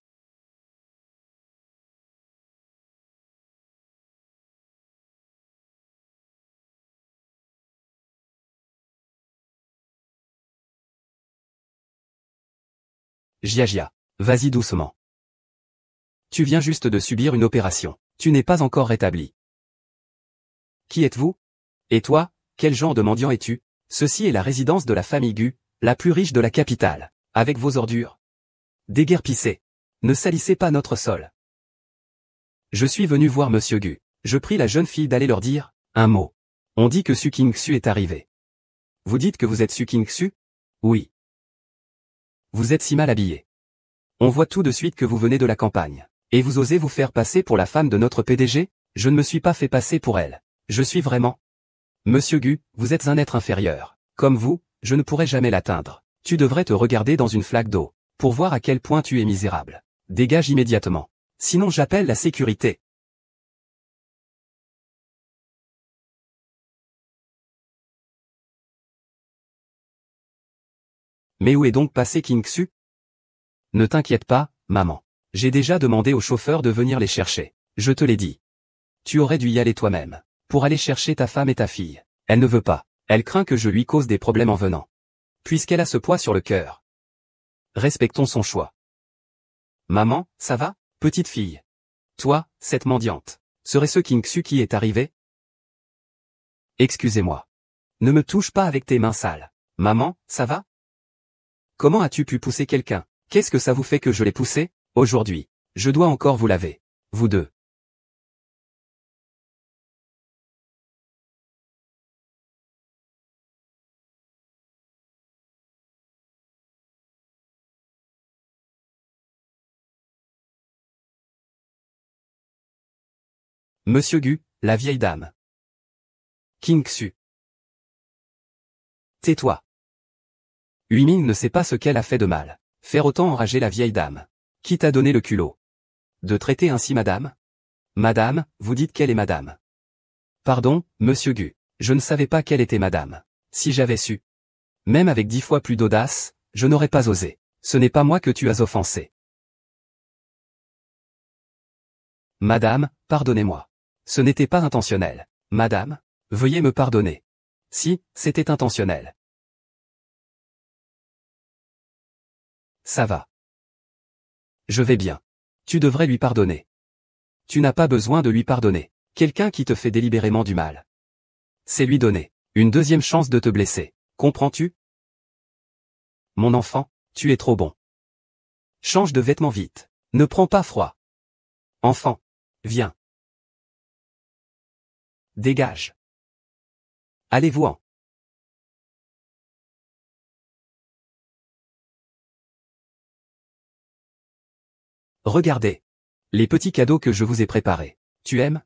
S1: Jiajia. Vas-y doucement. Tu viens juste de subir une opération. Tu n'es pas encore rétabli. Qui êtes-vous? Et toi, quel genre de mendiant es-tu? Ceci est la résidence de la famille Gu, la plus riche de la capitale. Avec vos ordures. Déguerpissez. Ne salissez pas notre sol. Je suis venu voir monsieur Gu. Je prie la jeune fille d'aller leur dire un mot. On dit que Su King-Su est arrivé. Vous dites que vous êtes Su King-Su? Oui. Vous êtes si mal habillé. On voit tout de suite que vous venez de la campagne. Et vous osez vous faire passer pour la femme de notre PDG? Je ne me suis pas fait passer pour elle. Je suis vraiment. Monsieur Gu, vous êtes un être inférieur. Comme vous, je ne pourrai jamais l'atteindre. Tu devrais te regarder dans une flaque d'eau, pour voir à quel point tu es misérable. Dégage immédiatement. Sinon j'appelle la sécurité. Mais où est donc passé King Xu? Ne t'inquiète pas, maman. J'ai déjà demandé au chauffeur de venir les chercher. Je te l'ai dit. Tu aurais dû y aller toi-même. Pour aller chercher ta femme et ta fille. Elle ne veut pas. Elle craint que je lui cause des problèmes en venant. Puisqu'elle a ce poids sur le cœur. Respectons son choix. Maman, ça va, petite fille? Toi, cette mendiante. Serait-ce King Xu qui est arrivé? Excusez-moi. Ne me touche pas avec tes mains sales. Maman, ça va? Comment as-tu pu pousser quelqu'un? Qu'est-ce que ça vous fait que je l'ai poussé? Aujourd'hui, je dois encore vous laver. Vous deux. Monsieur Gu, la vieille dame. King Xu. Tais-toi. Huiming ne sait pas ce qu'elle a fait de mal. Faire autant enrager la vieille dame. Qui t'a donné le culot de traiter ainsi madame? Madame, vous dites qu'elle est madame. Pardon, monsieur Gu. Je ne savais pas qu'elle était madame. Si j'avais su. Même avec 10 fois plus d'audace, je n'aurais pas osé. Ce n'est pas moi que tu as offensé. Madame, pardonnez-moi. Ce n'était pas intentionnel. Madame, veuillez me pardonner. Si, c'était intentionnel. Ça va. Je vais bien. Tu devrais lui pardonner. Tu n'as pas besoin de lui pardonner. Quelqu'un qui te fait délibérément du mal. C'est lui donner une deuxième chance de te blesser. Comprends-tu? Mon enfant, tu es trop bon. Change de vêtements vite. Ne prends pas froid. Enfant. Viens. Dégage. Allez-vous-en. Regardez. Les petits cadeaux que je vous ai préparés. Tu aimes?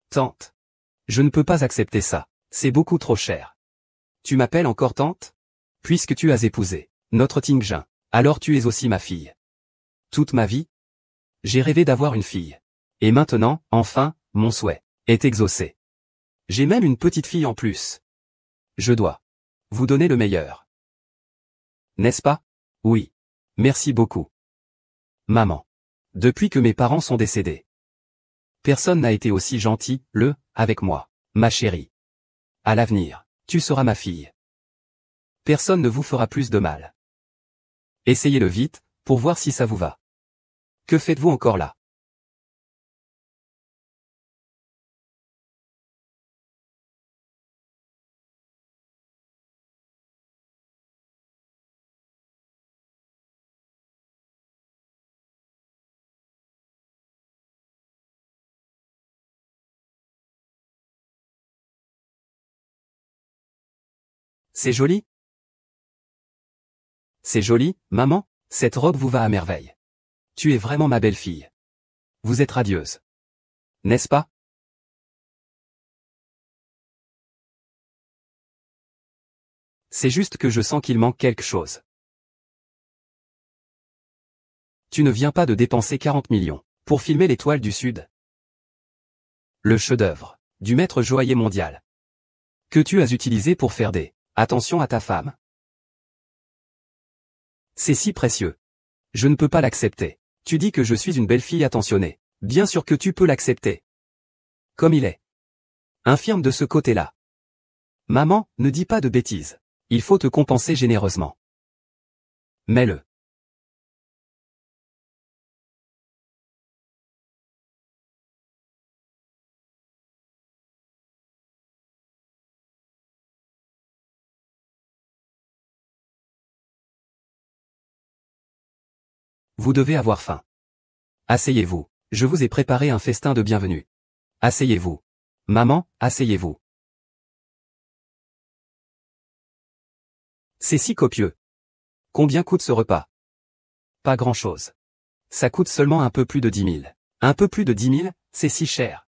S1: Tante. Je ne peux pas accepter ça. C'est beaucoup trop cher. Tu m'appelles encore tante? Puisque tu as épousé notre Tingjin, alors tu es aussi ma fille. Toute ma vie, j'ai rêvé d'avoir une fille. Et maintenant, enfin, mon souhait est exaucé. J'ai même une petite fille en plus. Je dois vous donner le meilleur. N'est-ce pas? Oui. Merci beaucoup. Maman. Depuis que mes parents sont décédés, personne n'a été aussi gentil, avec moi, ma chérie. À l'avenir, tu seras ma fille. Personne ne vous fera plus de mal. Essayez-le vite, pour voir si ça vous va. Que faites-vous encore là? C'est joli? C'est joli, maman? Cette robe vous va à merveille. Tu es vraiment ma belle-fille. Vous êtes radieuse. N'est-ce pas? C'est juste que je sens qu'il manque quelque chose. Tu ne viens pas de dépenser 40 millions pour filmer l'Étoile du Sud? Le chef-d'œuvre du maître joaillier mondial que tu as utilisé pour faire des attention à ta femme? C'est si précieux. Je ne peux pas l'accepter. Tu dis que je suis une belle fille attentionnée. Bien sûr que tu peux l'accepter. Comme il est. Infirme de ce côté-là. Maman, ne dis pas de bêtises. Il faut te compenser généreusement. Mets-le. Vous devez avoir faim. Asseyez-vous. Je vous ai préparé un festin de bienvenue. Asseyez-vous. Maman, asseyez-vous. C'est si copieux. Combien coûte ce repas? Pas grand-chose. Ça coûte seulement un peu plus de 10 000. Un peu plus de 10 000, c'est si cher.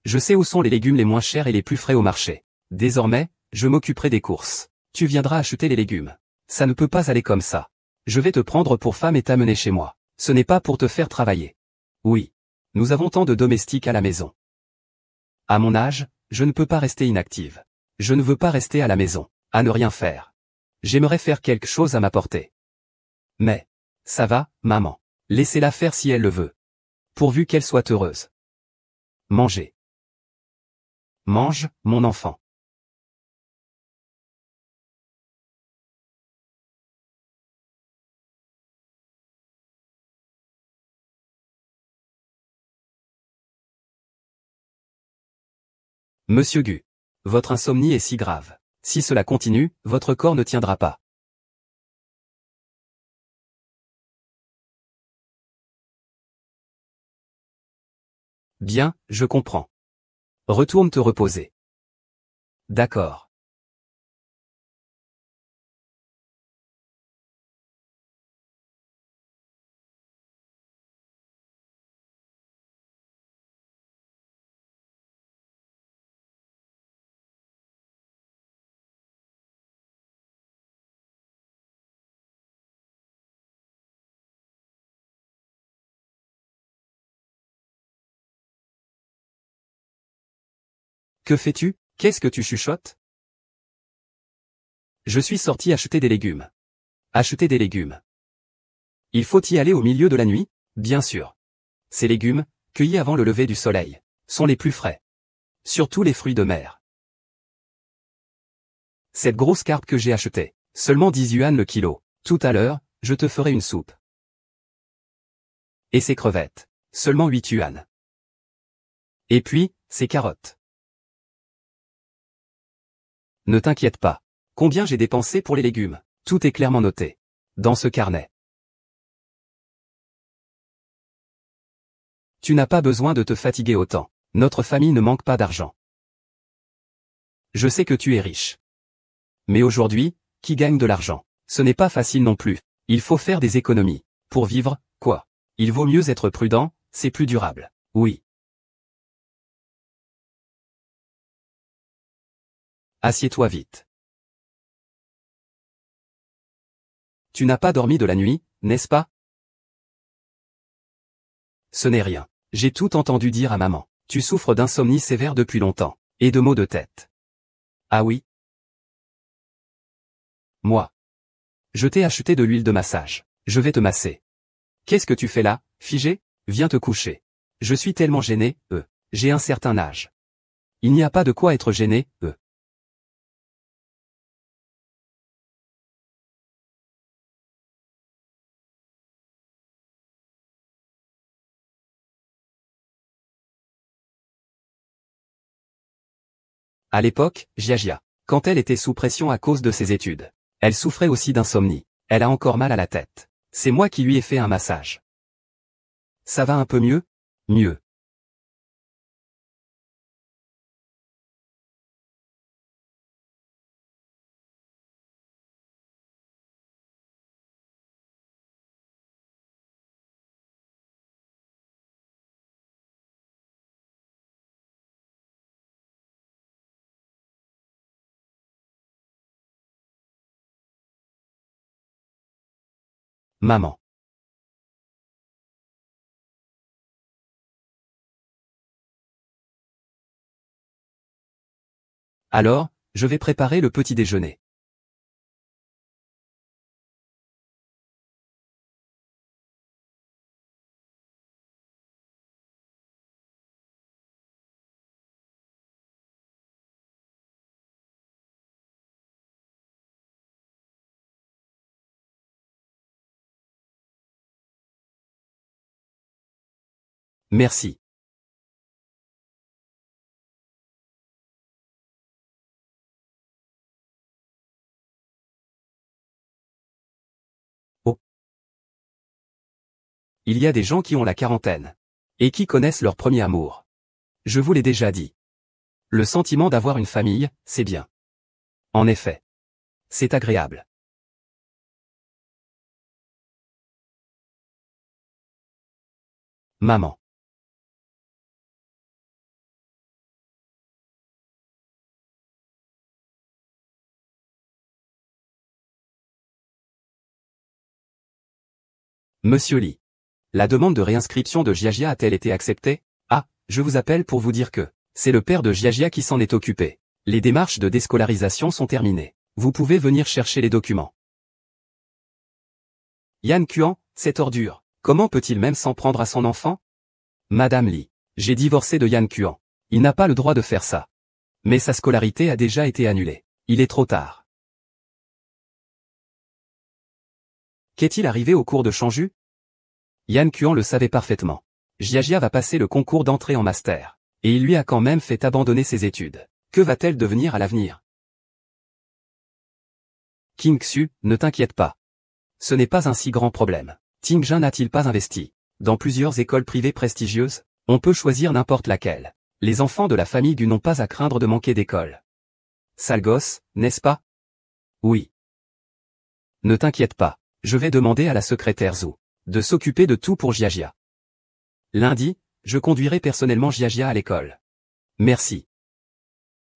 S1: Je sais où sont les légumes les moins chers et les plus frais au marché. Désormais, je m'occuperai des courses. Tu viendras acheter les légumes. Ça ne peut pas aller comme ça. Je vais te prendre pour femme et t'amener chez moi. Ce n'est pas pour te faire travailler. Oui. Nous avons tant de domestiques à la maison. À mon âge, je ne peux pas rester inactive. Je ne veux pas rester à la maison, à ne rien faire. J'aimerais faire quelque chose à ma portée. Mais, ça va, maman. Laissez-la faire si elle le veut. Pourvu qu'elle soit heureuse. Mangez. Mange, mon enfant. Monsieur Gu. Votre insomnie est si grave. Si cela continue, votre corps ne tiendra pas. Bien, je comprends. Retourne te reposer. D'accord. Que fais-tu? Qu'est-ce que tu chuchotes? Je suis sorti acheter des légumes. Acheter des légumes. Il faut y aller au milieu de la nuit? Bien sûr. Ces légumes, cueillis avant le lever du soleil, sont les plus frais. Surtout les fruits de mer. Cette grosse carpe que j'ai achetée, seulement 10 yuan le kilo. Tout à l'heure, je te ferai une soupe. Et ces crevettes, seulement 8 yuan. Et puis, ces carottes. Ne t'inquiète pas. Combien j'ai dépensé pour les légumes? Tout est clairement noté. Dans ce carnet. Tu n'as pas besoin de te fatiguer autant. Notre famille ne manque pas d'argent. Je sais que tu es riche. Mais aujourd'hui, qui gagne de l'argent? Ce n'est pas facile non plus. Il faut faire des économies. Pour vivre, quoi? Il vaut mieux être prudent, c'est plus durable. Oui. Assieds-toi vite. Tu n'as pas dormi de la nuit, n'est-ce pas? Ce n'est rien. J'ai tout entendu dire à maman. Tu souffres d'insomnie sévère depuis longtemps. Et de maux de tête. Ah oui? Moi. Je t'ai acheté de l'huile de massage. Je vais te masser. Qu'est-ce que tu fais là, figé? Viens te coucher. Je suis tellement gêné, J'ai un certain âge. Il n'y a pas de quoi être gêné, À l'époque, Jiajia, quand elle était sous pression à cause de ses études, elle souffrait aussi d'insomnie. Elle a encore mal à la tête. C'est moi qui lui ai fait un massage. Ça va un peu mieux? Mieux. Maman. Alors, je vais préparer le petit déjeuner. Merci. Oh. Il y a des gens qui ont la quarantaine. Et qui connaissent leur premier amour. Je vous l'ai déjà dit. Le sentiment d'avoir une famille, c'est bien. En effet. C'est agréable. Maman. Monsieur Lee. La demande de réinscription de Jiajia a-t-elle été acceptée? Ah, je vous appelle pour vous dire que c'est le père de Jiajia qui s'en est occupé. Les démarches de déscolarisation sont terminées. Vous pouvez venir chercher les documents. Yan Kuan, cette ordure, comment peut-il même s'en prendre à son enfant? Madame Lee, j'ai divorcé de Yan Kuan. Il n'a pas le droit de faire ça. Mais sa scolarité a déjà été annulée. Il est trop tard. Qu'est-il arrivé au cours de Changju? Yan Kuan le savait parfaitement. Jiajia va passer le concours d'entrée en master. Et il lui a quand même fait abandonner ses études. Que va-t-elle devenir à l'avenir? King Xu, ne t'inquiète pas. Ce n'est pas un si grand problème. Ting Jin n'a-t-il pas investi dans plusieurs écoles privées prestigieuses? On peut choisir n'importe laquelle. Les enfants de la famille du n'ont pas à craindre de manquer d'école. Sale gosse, n'est-ce pas? Oui. Ne t'inquiète pas. Je vais demander à la secrétaire Zhou de s'occuper de tout pour Jiajia. Lundi, je conduirai personnellement Jiajia à l'école. Merci.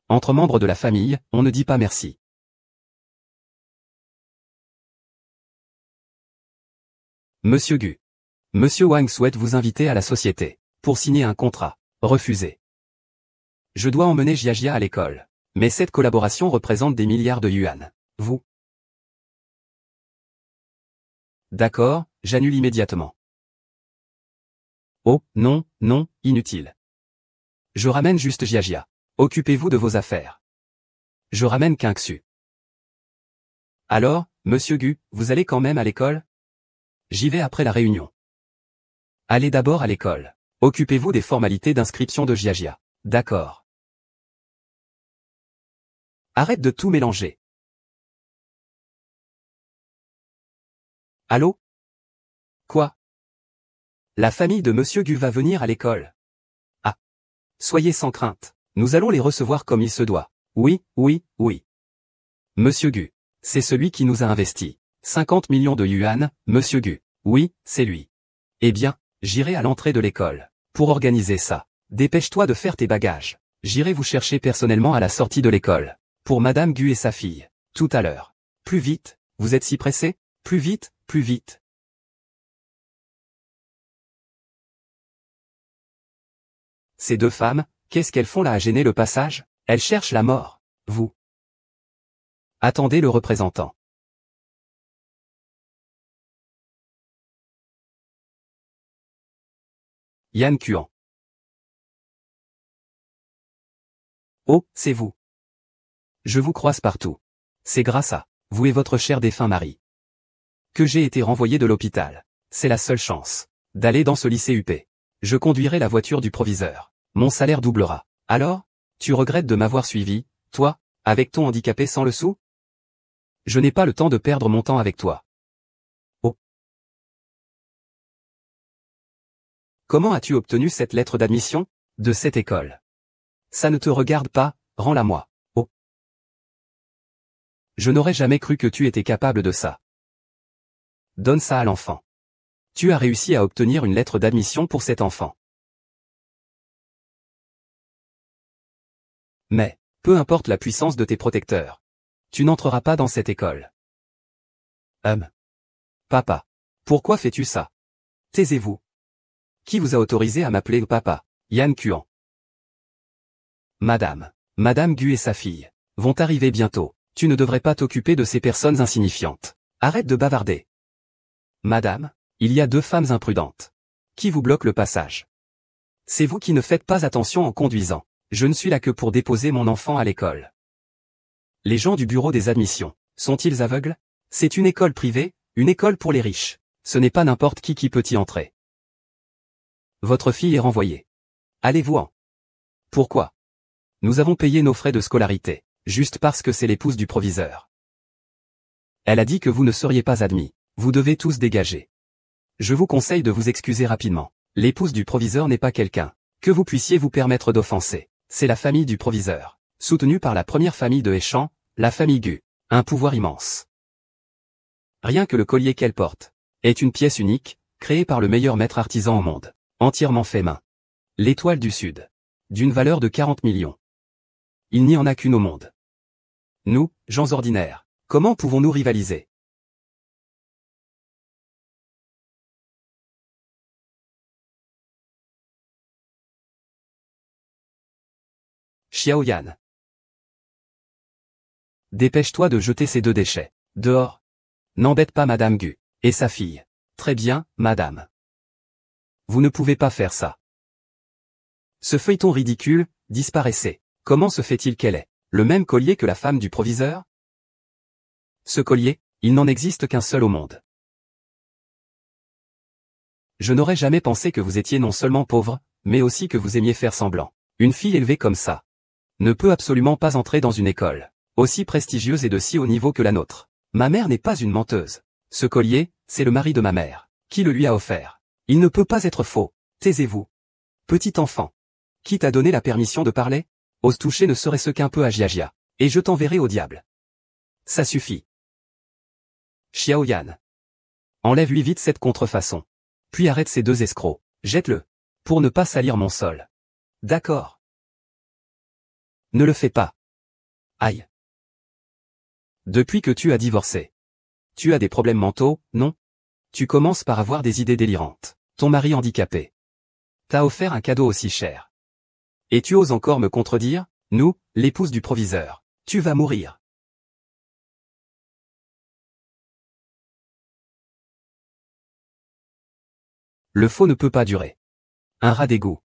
S1: Entre membres de la famille, on ne dit pas merci. Monsieur Gu. Monsieur Wang souhaite vous inviter à la société pour signer un contrat. Refusé. Je dois emmener Jiajia à l'école. Mais cette collaboration représente des milliards de yuan. Vous? D'accord, j'annule immédiatement. Oh, non, non, inutile. Je ramène juste Jiajia. Occupez-vous de vos affaires. Je ramène Qingxu. Alors, monsieur Gu, vous allez quand même à l'école? J'y vais après la réunion. Allez d'abord à l'école. Occupez-vous des formalités d'inscription de Jiajia. D'accord. Arrête de tout mélanger. Allô? Quoi? La famille de monsieur Gu va venir à l'école. Ah. Soyez sans crainte. Nous allons les recevoir comme il se doit. Oui, oui, oui. Monsieur Gu. C'est celui qui nous a investi. 50 millions de yuan, monsieur Gu. Oui, c'est lui. Eh bien, j'irai à l'entrée de l'école. Pour organiser ça, dépêche-toi de faire tes bagages. J'irai vous chercher personnellement à la sortie de l'école. Pour madame Gu et sa fille. Tout à l'heure. Plus vite, vous êtes si pressé? Plus vite, plus vite. Ces deux femmes, qu'est-ce qu'elles font là à gêner le passage? Elles cherchent la mort. Vous. Attendez le représentant. Yan Kuan. Oh, c'est vous. Je vous croise partout. C'est grâce à vous et votre cher défunt mari que j'ai été renvoyé de l'hôpital. C'est la seule chance d'aller dans ce lycée UP. Je conduirai la voiture du proviseur. Mon salaire doublera. Alors, tu regrettes de m'avoir suivi, toi, avec ton handicapé sans le sou? Je n'ai pas le temps de perdre mon temps avec toi. Oh. Comment as-tu obtenu cette lettre d'admission de cette école? Ça ne te regarde pas, rends-la-moi. Oh. Je n'aurais jamais cru que tu étais capable de ça. Donne ça à l'enfant. Tu as réussi à obtenir une lettre d'admission pour cet enfant. Mais, peu importe la puissance de tes protecteurs. Tu n'entreras pas dans cette école. Papa. Pourquoi fais-tu ça? Taisez-vous. Qui vous a autorisé à m'appeler papa? Yan Kuan. Madame Gu et sa fille vont arriver bientôt. Tu ne devrais pas t'occuper de ces personnes insignifiantes. Arrête de bavarder. Madame, il y a deux femmes imprudentes qui vous bloquent le passage. C'est vous qui ne faites pas attention en conduisant. Je ne suis là que pour déposer mon enfant à l'école. Les gens du bureau des admissions, sont-ils aveugles? C'est une école privée, une école pour les riches. Ce n'est pas n'importe qui peut y entrer. Votre fille est renvoyée. Allez-vous-en. Pourquoi? Nous avons payé nos frais de scolarité, juste parce que c'est l'épouse du proviseur. Elle a dit que vous ne seriez pas admis. Vous devez tous dégager. Je vous conseille de vous excuser rapidement. L'épouse du proviseur n'est pas quelqu'un que vous puissiez vous permettre d'offenser. C'est la famille du proviseur, soutenue par la première famille de Héchan, la famille Gu. Un pouvoir immense. Rien que le collier qu'elle porte est une pièce unique, créée par le meilleur maître artisan au monde, entièrement fait main. L'étoile du Sud, d'une valeur de 40 millions. Il n'y en a qu'une au monde. Nous, gens ordinaires, comment pouvons-nous rivaliser? Xiaoyan. Dépêche-toi de jeter ces deux déchets. Dehors. N'embête pas madame Gu et sa fille. Très bien, madame. Vous ne pouvez pas faire ça. Ce feuilleton ridicule, disparaissez. Comment se fait-il qu'elle ait le même collier que la femme du proviseur? Ce collier, il n'en existe qu'un seul au monde. Je n'aurais jamais pensé que vous étiez non seulement pauvre, mais aussi que vous aimiez faire semblant. Une fille élevée comme ça ne peut absolument pas entrer dans une école aussi prestigieuse et de si haut niveau que la nôtre. Ma mère n'est pas une menteuse. Ce collier, c'est le mari de ma mère qui le lui a offert. Il ne peut pas être faux. Taisez-vous. Petit enfant. Qui t'a donné la permission de parler? Ose toucher ne serait-ce qu'un peu à Jiajia, et je t'enverrai au diable. Ça suffit. Xiaoyan. Enlève-lui vite cette contrefaçon. Puis arrête ces deux escrocs. Jette-le. Pour ne pas salir mon sol. D'accord. Ne le fais pas. Aïe. Depuis que tu as divorcé. Tu as des problèmes mentaux, non? Tu commences par avoir des idées délirantes. Ton mari handicapé t'a offert un cadeau aussi cher. Et tu oses encore me contredire? Nous, l'épouse du proviseur. Tu vas mourir. Le faux ne peut pas durer. Un rat d'égout.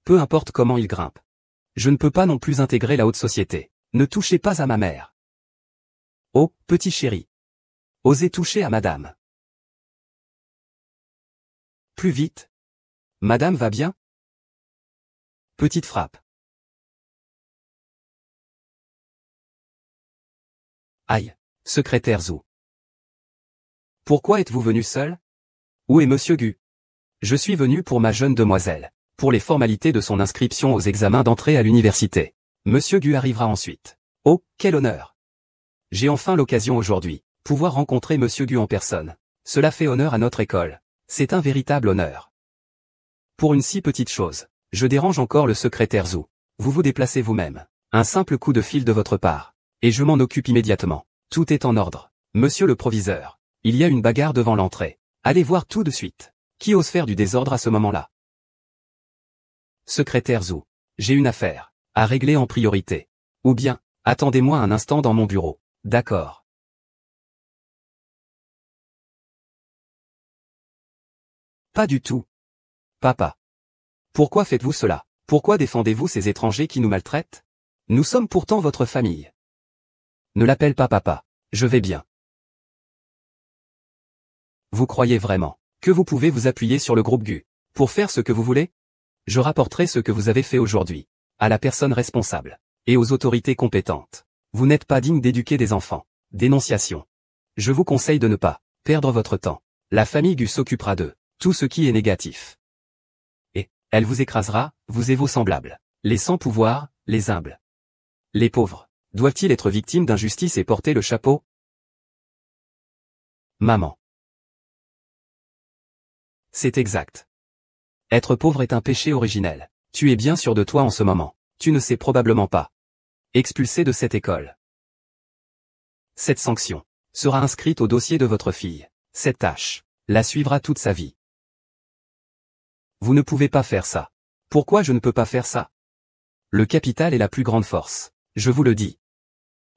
S1: Peu importe comment il grimpe. Je ne peux pas non plus intégrer la haute société. Ne touchez pas à ma mère. Oh, petit chéri. Osez toucher à madame. Plus vite. Madame va bien? Petite frappe. Aïe. Secrétaire Zou. Pourquoi êtes-vous venu seul? Où est monsieur Gu? Je suis venu pour ma jeune demoiselle, pour les formalités de son inscription aux examens d'entrée à l'université. Monsieur Gu arrivera ensuite. Oh, quel honneur! J'ai enfin l'occasion aujourd'hui, pouvoir rencontrer monsieur Gu en personne. Cela fait honneur à notre école. C'est un véritable honneur. Pour une si petite chose, je dérange encore le secrétaire Zou. Vous vous déplacez vous-même. Un simple coup de fil de votre part. Et je m'en occupe immédiatement. Tout est en ordre. Monsieur le proviseur, il y a une bagarre devant l'entrée. Allez voir tout de suite. Qui ose faire du désordre à ce moment-là? Secrétaire Zou, j'ai une affaire à régler en priorité. Ou bien, attendez-moi un instant dans mon bureau. D'accord. Pas du tout. Papa. Pourquoi faites-vous cela? Pourquoi défendez-vous ces étrangers qui nous maltraitent? Nous sommes pourtant votre famille. Ne l'appelle pas papa. Je vais bien. Vous croyez vraiment que vous pouvez vous appuyer sur le groupe Gu pour faire ce que vous voulez? Je rapporterai ce que vous avez fait aujourd'hui à la personne responsable et aux autorités compétentes. Vous n'êtes pas digne d'éduquer des enfants. Dénonciation. Je vous conseille de ne pas perdre votre temps. La famille Gu s'occupera de tout ce qui est négatif. Et elle vous écrasera, vous et vos semblables. Les sans pouvoir, les humbles. Les pauvres, doivent-ils être victimes d'injustice et porter le chapeau? Maman. C'est exact. Être pauvre est un péché originel. Tu es bien sûr de toi en ce moment. Tu ne sais probablement pas. Expulsé de cette école. Cette sanction sera inscrite au dossier de votre fille. Cette tâche la suivra toute sa vie. Vous ne pouvez pas faire ça. Pourquoi je ne peux pas faire ça? Le capital est la plus grande force. Je vous le dis.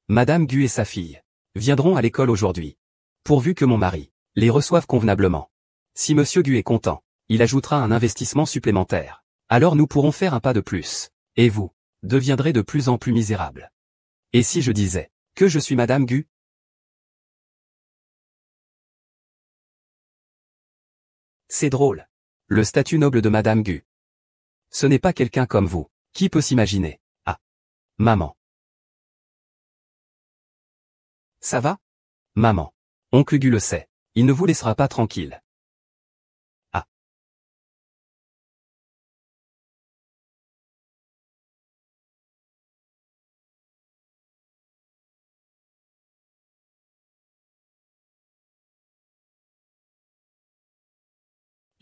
S1: Madame Gu et sa fille viendront à l'école aujourd'hui. Pourvu que mon mari les reçoive convenablement. Si monsieur Gu est content, il ajoutera un investissement supplémentaire. Alors nous pourrons faire un pas de plus. Et vous deviendrez de plus en plus misérable. Et si je disais que je suis Madame Gu? C'est drôle. Le statut noble de Madame Gu. Ce n'est pas quelqu'un comme vous. Qui peut s'imaginer? Ah. Maman. Ça va? Maman. Oncle Gu le sait. Il ne vous laissera pas tranquille. Ah.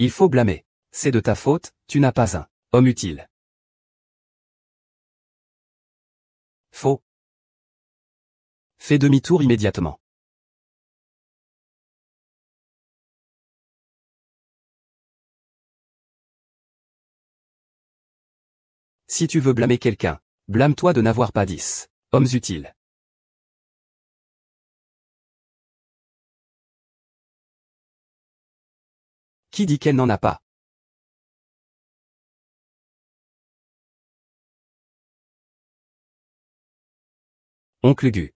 S1: Il faut blâmer. C'est de ta faute, tu n'as pas un homme utile. Faux. Fais demi-tour immédiatement. Si tu veux blâmer quelqu'un, blâme-toi de n'avoir pas 10 hommes utiles. Qui dit qu'elle n'en a pas? Oncle Gu.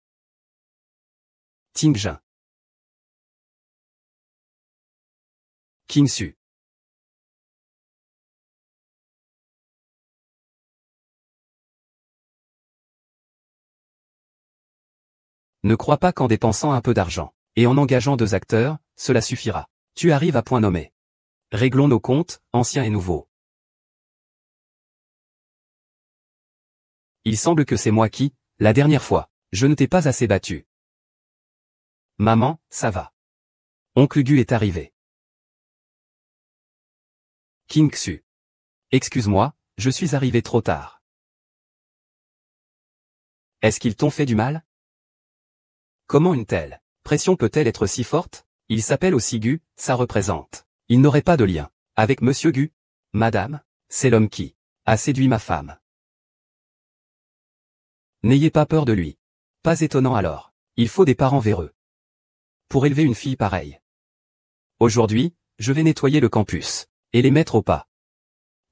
S1: Ting-Jin. King-Su. Ne crois pas qu'en dépensant un peu d'argent, et en engageant 2 acteurs, cela suffira. Tu arrives à point nommé. Réglons nos comptes, anciens et nouveaux. Il semble que c'est moi qui, la dernière fois, je ne t'ai pas assez battu. Maman, ça va. Oncle Gu est arrivé. King-Su. Excuse-moi, je suis arrivé trop tard. Est-ce qu'ils t'ont fait du mal? Comment une telle pression peut-elle être si forte? Il s'appelle aussi Gu, ça représente. Il n'aurait pas de lien avec monsieur Gu. Madame, c'est l'homme qui a séduit ma femme. N'ayez pas peur de lui. Pas étonnant alors. Il faut des parents véreux pour élever une fille pareille. Aujourd'hui, je vais nettoyer le campus et les mettre au pas.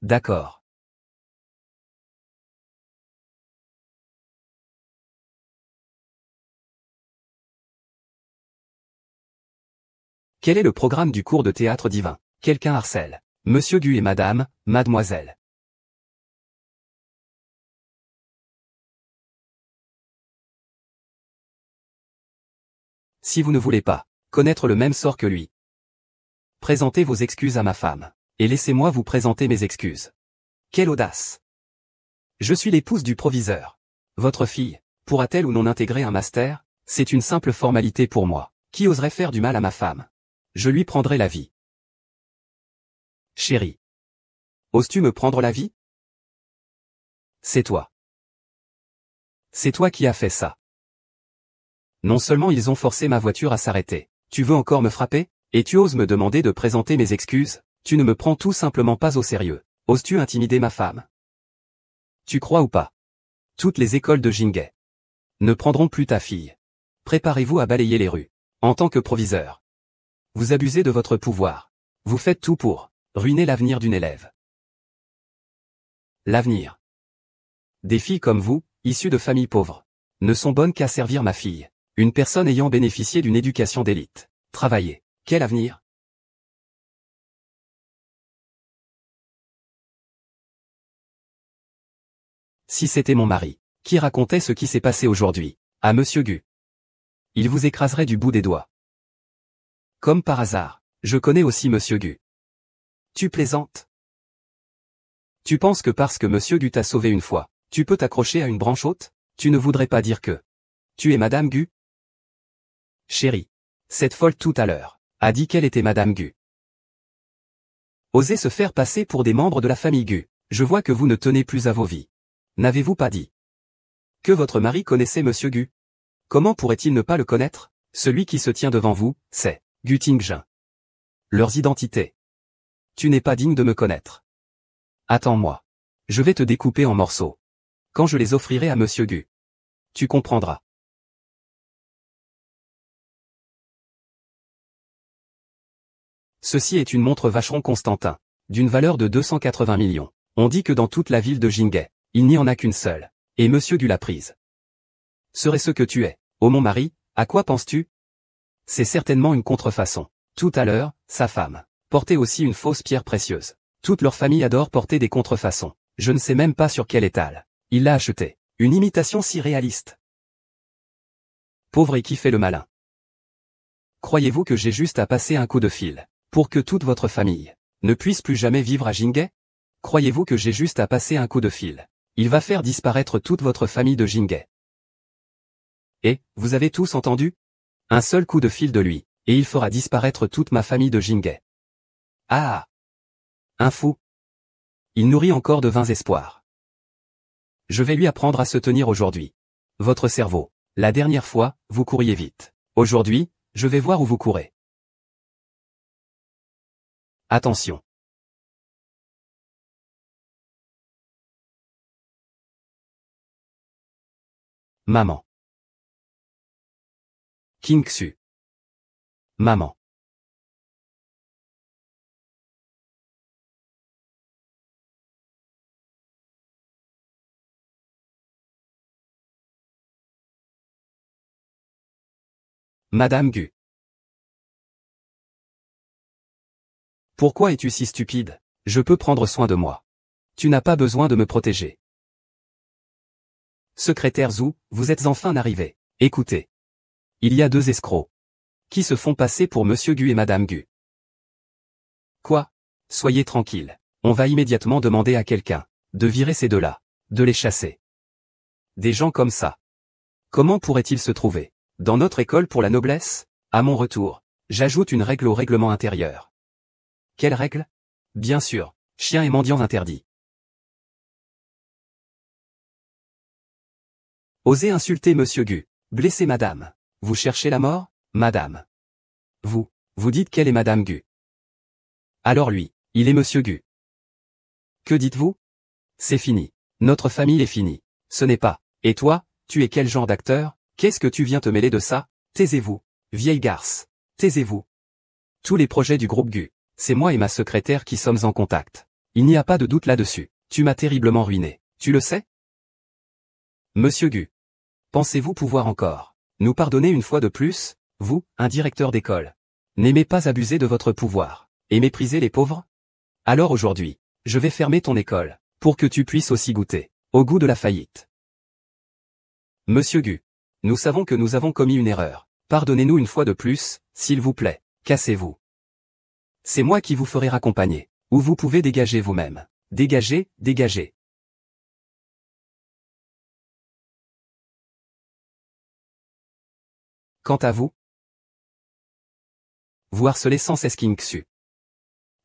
S1: D'accord. Quel est le programme du cours de théâtre divin? Quelqu'un harcèle Monsieur Gu et Madame, Mademoiselle. Si vous ne voulez pas connaître le même sort que lui, présentez vos excuses à ma femme, et laissez-moi vous présenter mes excuses. Quelle audace! Je suis l'épouse du proviseur. Votre fille pourra-t-elle ou non intégrer un master? C'est une simple formalité pour moi. Qui oserait faire du mal à ma femme? Je lui prendrai la vie. Chérie. Oses-tu me prendre la vie? C'est toi. C'est toi qui as fait ça. Non seulement ils ont forcé ma voiture à s'arrêter, tu veux encore me frapper? Et tu oses me demander de présenter mes excuses? Tu ne me prends tout simplement pas au sérieux. Oses-tu intimider ma femme? Tu crois ou pas? Toutes les écoles de Jingay ne prendront plus ta fille. Préparez-vous à balayer les rues. En tant que proviseur, vous abusez de votre pouvoir. Vous faites tout pour ruiner l'avenir d'une élève. L'avenir des filles comme vous, issues de familles pauvres, ne sont bonnes qu'à servir ma fille. Une personne ayant bénéficié d'une éducation d'élite. Travailler. Quel avenir? Si c'était mon mari, qui racontait ce qui s'est passé aujourd'hui, à Monsieur Gu, il vous écraserait du bout des doigts. Comme par hasard, je connais aussi Monsieur Gu. Tu plaisantes? Tu penses que parce que Monsieur Gu t'a sauvé une fois, tu peux t'accrocher à une branche haute? Tu ne voudrais pas dire que tu es Madame Gu? Chérie, cette folle tout à l'heure a dit qu'elle était Madame Gu. Osez se faire passer pour des membres de la famille Gu. Je vois que vous ne tenez plus à vos vies. N'avez-vous pas dit que votre mari connaissait Monsieur Gu? Comment pourrait-il ne pas le connaître? Celui qui se tient devant vous, c'est Gu Tingjin. Leurs identités. Tu n'es pas digne de me connaître. Attends-moi. Je vais te découper en morceaux. Quand je les offrirai à Monsieur Gu, tu comprendras. Ceci est une montre Vacheron Constantin, d'une valeur de 280 millions. On dit que dans toute la ville de Jingay, il n'y en a qu'une seule, et Monsieur Gu l'a prise. Serait ce que tu es. Oh mon mari, à quoi penses-tu? C'est certainement une contrefaçon. Tout à l'heure, sa femme portait aussi une fausse pierre précieuse. Toute leur famille adore porter des contrefaçons. Je ne sais même pas sur quel étal il l'a acheté. Une imitation si réaliste. Pauvre et qui fait le malin. Croyez-vous que j'ai juste à passer un coup de fil pour que toute votre famille ne puisse plus jamais vivre à Jingay? Croyez-vous que j'ai juste à passer un coup de fil? Il va faire disparaître toute votre famille de Jingay. Et, vous avez tous entendu? Un seul coup de fil de lui, et il fera disparaître toute ma famille de Jingay. Ah! Un fou! Il nourrit encore de vains espoirs. Je vais lui apprendre à se tenir aujourd'hui. Votre cerveau. La dernière fois, vous couriez vite. Aujourd'hui, je vais voir où vous courez. Attention. Maman. King Xu. Maman. Madame Gu. Pourquoi es-tu si stupide? Je peux prendre soin de moi. Tu n'as pas besoin de me protéger. Secrétaire Zhu, vous êtes enfin arrivé. Écoutez. Il y a deux escrocs qui se font passer pour Monsieur Gu et Madame Gu. Quoi? Soyez tranquille. On va immédiatement demander à quelqu'un de virer ces deux-là, de les chasser. Des gens comme ça. Comment pourraient-ils se trouver dans notre école pour la noblesse? À mon retour, j'ajoute une règle au règlement intérieur. Quelle règle? Bien sûr, chiens et mendiants interdits. Osez insulter Monsieur Gu, blesser Madame. Vous cherchez la mort, Madame. Vous dites qu'elle est Madame Gu. Alors lui, il est Monsieur Gu. Que dites-vous? C'est fini. Notre famille est finie. Ce n'est pas. Et toi, tu es quel genre d'acteur? Qu'est-ce que tu viens te mêler de ça? Taisez-vous. Vieille garce. Taisez-vous. Tous les projets du groupe Gu. C'est moi et ma secrétaire qui sommes en contact. Il n'y a pas de doute là-dessus. Tu m'as terriblement ruiné. Tu le sais? Monsieur Gu. Pensez-vous pouvoir encore nous pardonner une fois de plus, vous, un directeur d'école? N'aimez pas abuser de votre pouvoir, et mépriser les pauvres? Alors aujourd'hui, je vais fermer ton école, pour que tu puisses aussi goûter au goût de la faillite. Monsieur Gu. Nous savons que nous avons commis une erreur. Pardonnez-nous une fois de plus, s'il vous plaît, cassez-vous. C'est moi qui vous ferai raccompagner, ou vous pouvez dégager vous-même. Dégagez, dégagez. Quant à vous, vous harcelez sans cesse King Xu.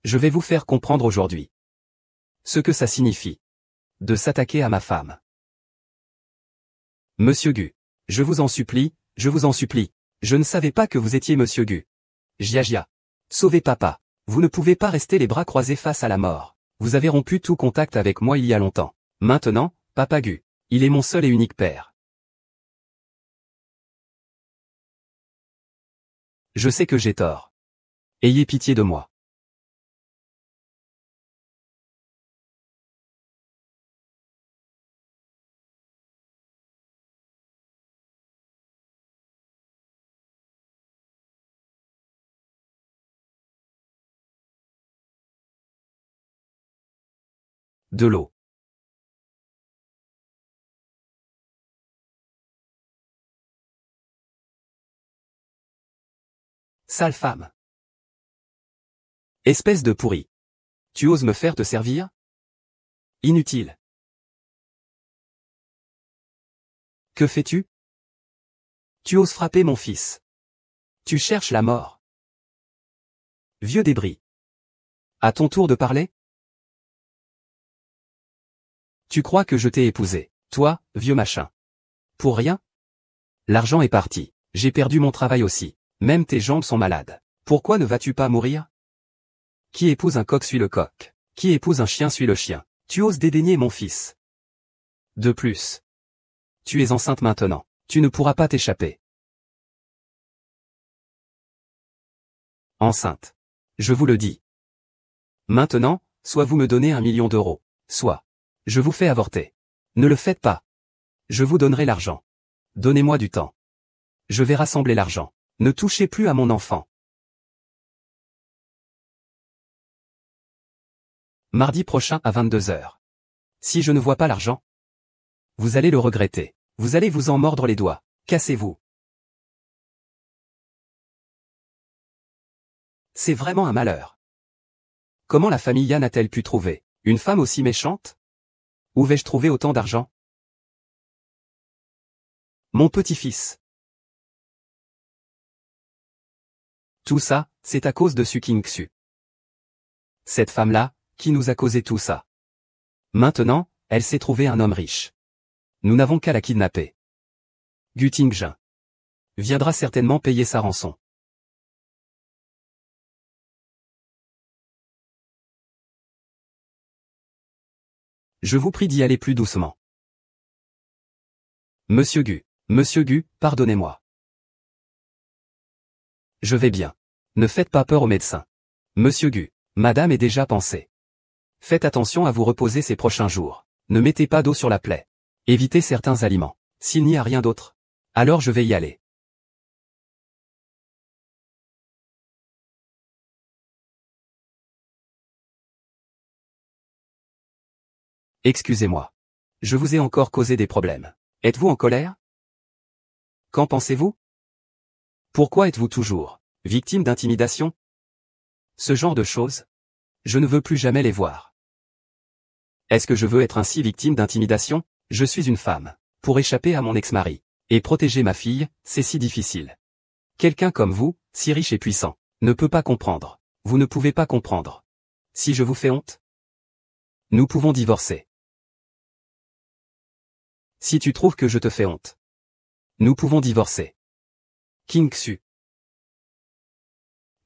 S1: Je vais vous faire comprendre aujourd'hui ce que ça signifie de s'attaquer à ma femme. Monsieur Gu. Je vous en supplie, je vous en supplie. Je ne savais pas que vous étiez Monsieur Gu. Jia. Sauvez papa. Vous ne pouvez pas rester les bras croisés face à la mort. Vous avez rompu tout contact avec moi il y a longtemps. Maintenant, papa Gu. Il est mon seul et unique père. Je sais que j'ai tort. Ayez pitié de moi. De l'eau. Sale femme. Espèce de pourri. Tu oses me faire te servir? Inutile. Que fais-tu? Tu oses frapper mon fils. Tu cherches la mort. Vieux débris. À ton tour de parler? Tu crois que je t'ai épousé, toi, vieux machin. Pour rien? L'argent est parti. J'ai perdu mon travail aussi. Même tes jambes sont malades. Pourquoi ne vas-tu pas mourir? Qui épouse un coq suit le coq. Qui épouse un chien suit le chien. Tu oses dédaigner mon fils. De plus. Tu es enceinte maintenant. Tu ne pourras pas t'échapper. Enceinte. Je vous le dis. Maintenant, soit vous me donnez 1 million d'euros, soit je vous fais avorter. Ne le faites pas. Je vous donnerai l'argent. Donnez-moi du temps. Je vais rassembler l'argent. Ne touchez plus à mon enfant. Mardi prochain à 22 heures. Si je ne vois pas l'argent, vous allez le regretter. Vous allez vous en mordre les doigts. Cassez-vous. C'est vraiment un malheur. Comment la famille Yan a-t-elle pu trouver une femme aussi méchante? Où vais-je trouver autant d'argent? Mon petit-fils. Tout ça, c'est à cause de Su King Xu. Cette femme-là, qui nous a causé tout ça. Maintenant, elle s'est trouvée un homme riche. Nous n'avons qu'à la kidnapper. Gu Tingjun viendra certainement payer sa rançon. Je vous prie d'y aller plus doucement. Monsieur Gu, pardonnez-moi. Je vais bien. Ne faites pas peur au médecin. Monsieur Gu, madame est déjà pensée. Faites attention à vous reposer ces prochains jours. Ne mettez pas d'eau sur la plaie. Évitez certains aliments. S'il n'y a rien d'autre, alors je vais y aller. Excusez-moi. Je vous ai encore causé des problèmes. Êtes-vous en colère? Qu'en pensez-vous? Pourquoi êtes-vous toujours victime d'intimidation? Ce genre de choses? Je ne veux plus jamais les voir. Est-ce que je veux être ainsi victime d'intimidation? Je suis une femme. Pour échapper à mon ex-mari et protéger ma fille, c'est si difficile. Quelqu'un comme vous, si riche et puissant, ne peut pas comprendre. Vous ne pouvez pas comprendre. Si je vous fais honte, nous pouvons divorcer. Si tu trouves que je te fais honte, nous pouvons divorcer. King Xu.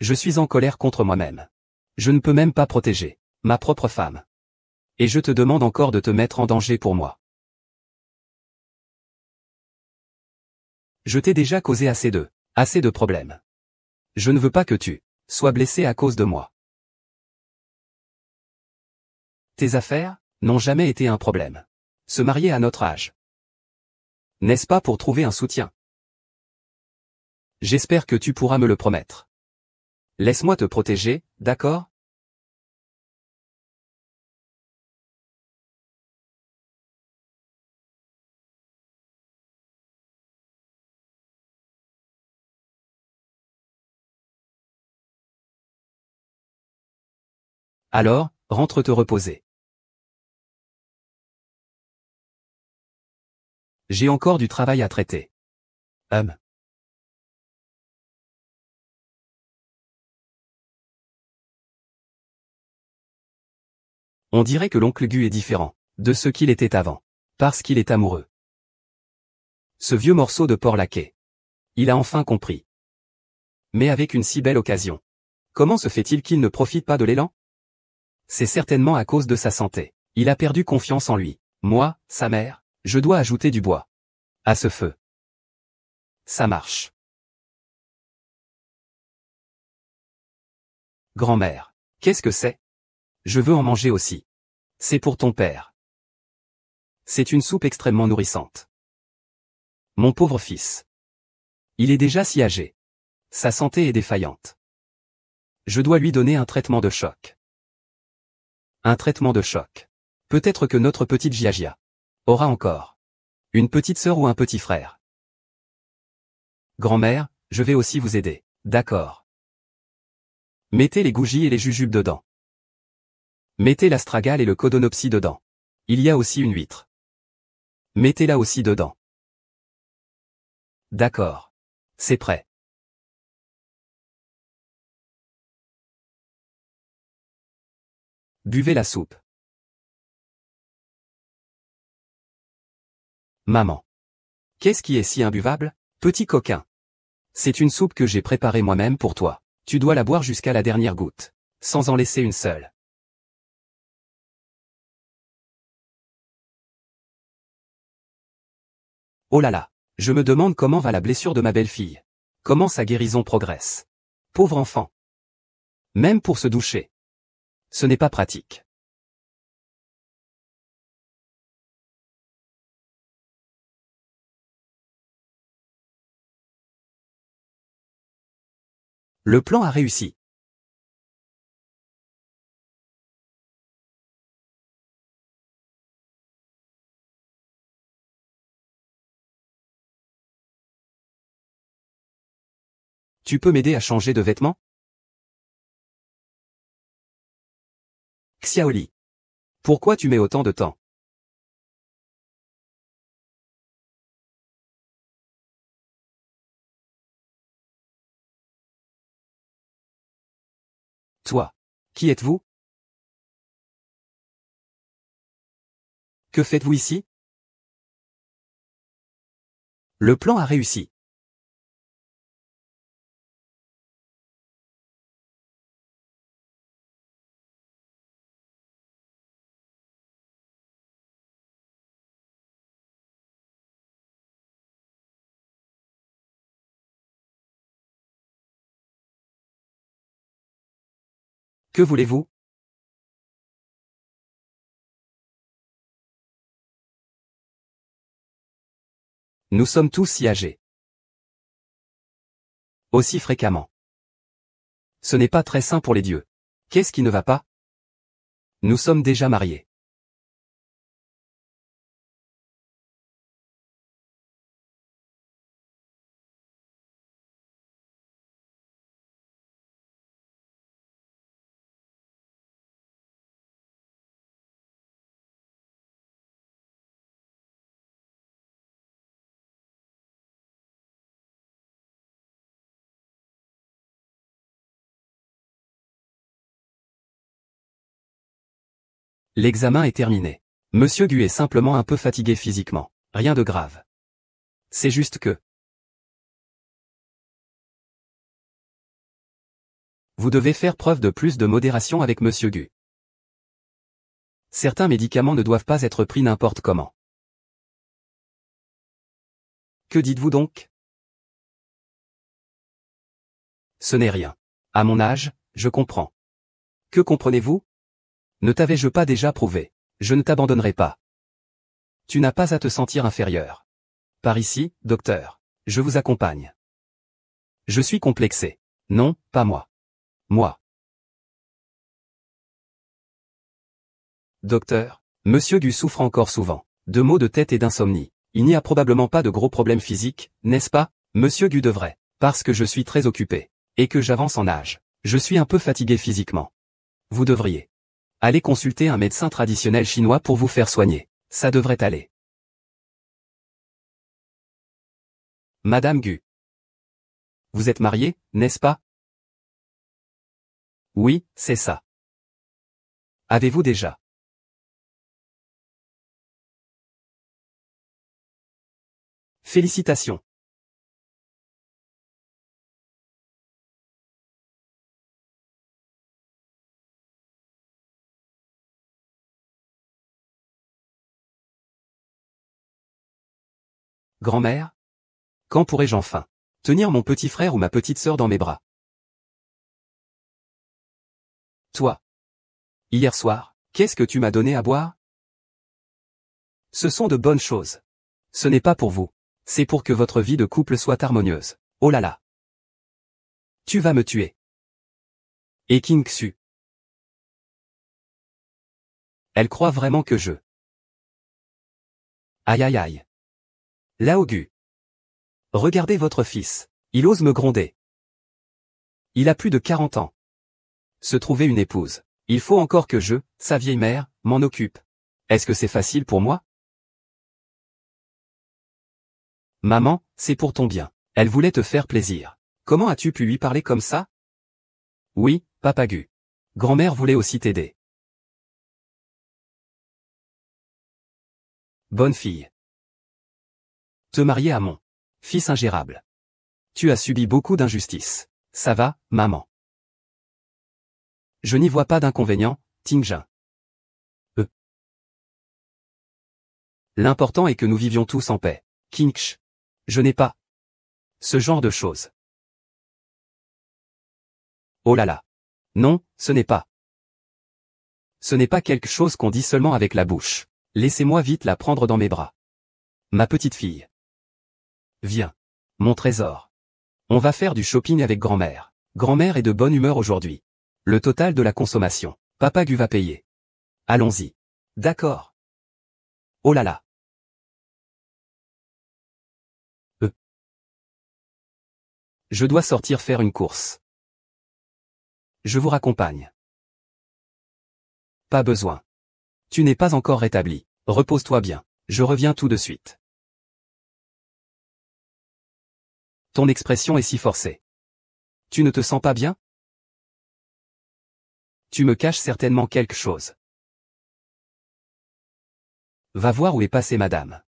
S1: Je suis en colère contre moi-même. Je ne peux même pas protéger ma propre femme. Et je te demande encore de te mettre en danger pour moi. Je t'ai déjà causé assez de problèmes. Je ne veux pas que tu sois blessé à cause de moi. Tes affaires n'ont jamais été un problème. Se marier à notre âge. N'est-ce pas pour trouver un soutien? J'espère que tu pourras me le promettre. Laisse-moi te protéger, d'accord? Alors, rentre te reposer. J'ai encore du travail à traiter. On dirait que l'oncle Gu est différent de ce qu'il était avant. Parce qu'il est amoureux. Ce vieux morceau de porc laqué. Il a enfin compris. Mais avec une si belle occasion. Comment se fait-il qu'il ne profite pas de l'élan? C'est certainement à cause de sa santé. Il a perdu confiance en lui. Moi, sa mère, je dois ajouter du bois à ce feu. Ça marche. Grand-mère. Qu'est-ce que c'est? Je veux en manger aussi. C'est pour ton père. C'est une soupe extrêmement nourrissante. Mon pauvre fils. Il est déjà si âgé. Sa santé est défaillante. Je dois lui donner un traitement de choc. Un traitement de choc. Peut-être que notre petite Giagia aura encore une petite sœur ou un petit frère. Grand-mère, je vais aussi vous aider. D'accord. Mettez les gougies et les jujubes dedans. Mettez l'astragale et le codonopsis dedans. Il y a aussi une huître. Mettez-la aussi dedans. D'accord. C'est prêt. Buvez la soupe. Maman. Qu'est-ce qui est si imbuvable? Petit coquin. C'est une soupe que j'ai préparée moi-même pour toi. Tu dois la boire jusqu'à la dernière goutte. Sans en laisser une seule. Oh là là. Je me demande comment va la blessure de ma belle-fille. Comment sa guérison progresse. Pauvre enfant. Même pour se doucher. Ce n'est pas pratique. Le plan a réussi. Tu peux m'aider à changer de vêtements? Xiaoli. Pourquoi tu mets autant de temps? Toi. Qui êtes-vous? Que faites-vous ici? Le plan a réussi. Que voulez-vous? Nous sommes tous si âgés. Aussi fréquemment. Ce n'est pas très sain pour les dieux. Qu'est-ce qui ne va pas? Nous sommes déjà mariés. L'examen est terminé. Monsieur Gu est simplement un peu fatigué physiquement. Rien de grave. C'est juste que vous devez faire preuve de plus de modération avec Monsieur Gu. Certains médicaments ne doivent pas être pris n'importe comment. Que dites-vous donc? Ce n'est rien. À mon âge, je comprends. Que comprenez-vous? Ne t'avais-je pas déjà prouvé? Je ne t'abandonnerai pas. Tu n'as pas à te sentir inférieur. Par ici, docteur. Je vous accompagne. Je suis complexé. Non, pas moi. Moi. Docteur, Monsieur Gu souffre encore souvent de maux de tête et d'insomnie. Il n'y a probablement pas de gros problèmes physiques, n'est-ce pas? Monsieur Gu devrait, parce que je suis très occupé, et que j'avance en âge. Je suis un peu fatigué physiquement. Vous devriez aller consulter un médecin traditionnel chinois pour vous faire soigner. Ça devrait aller. Madame Gu. Vous êtes mariée, n'est-ce pas? Oui, c'est ça. Avez-vous déjà Félicitations. Grand-mère? Quand pourrai-je enfin tenir mon petit frère ou ma petite sœur dans mes bras? Toi. Hier soir, qu'est-ce que tu m'as donné à boire? Ce sont de bonnes choses. Ce n'est pas pour vous. C'est pour que votre vie de couple soit harmonieuse. Oh là là. Tu vas me tuer. Et King Xu. Elle croit vraiment que je... Aïe aïe aïe. Lao Gu. Regardez votre fils. Il ose me gronder. Il a plus de 40 ans. Se trouver une épouse. Il faut encore que je, sa vieille mère, m'en occupe. Est-ce que c'est facile pour moi? Maman, c'est pour ton bien. Elle voulait te faire plaisir. Comment as-tu pu lui parler comme ça? Oui, Papa Gu. Grand-mère voulait aussi t'aider. Bonne fille. Te marier à mon fils ingérable. Tu as subi beaucoup d'injustices. Ça va, maman? Je n'y vois pas d'inconvénient, Tingjin. L'important est que nous vivions tous en paix. Kingsh. Je n'ai pas ce genre de choses. Oh là là. Non, ce n'est pas. Ce n'est pas quelque chose qu'on dit seulement avec la bouche. Laissez-moi vite la prendre dans mes bras. Ma petite fille. Viens. Mon trésor. On va faire du shopping avec grand-mère. Grand-mère est de bonne humeur aujourd'hui. Le total de la consommation. Papa Gu va payer. Allons-y. D'accord. Oh là là. Je dois sortir faire une course. Je vous raccompagne. Pas besoin. Tu n'es pas encore rétabli. Repose-toi bien. Je reviens tout de suite. Ton expression est si forcée. Tu ne te sens pas bien? Tu me caches certainement quelque chose. Va voir où est passée madame.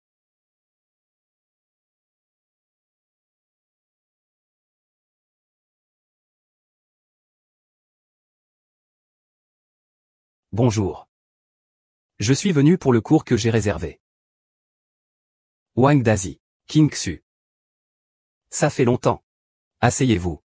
S1: Bonjour. Je suis venu pour le cours que j'ai réservé. Wang Dazi. King Xu. Ça fait longtemps. Asseyez-vous.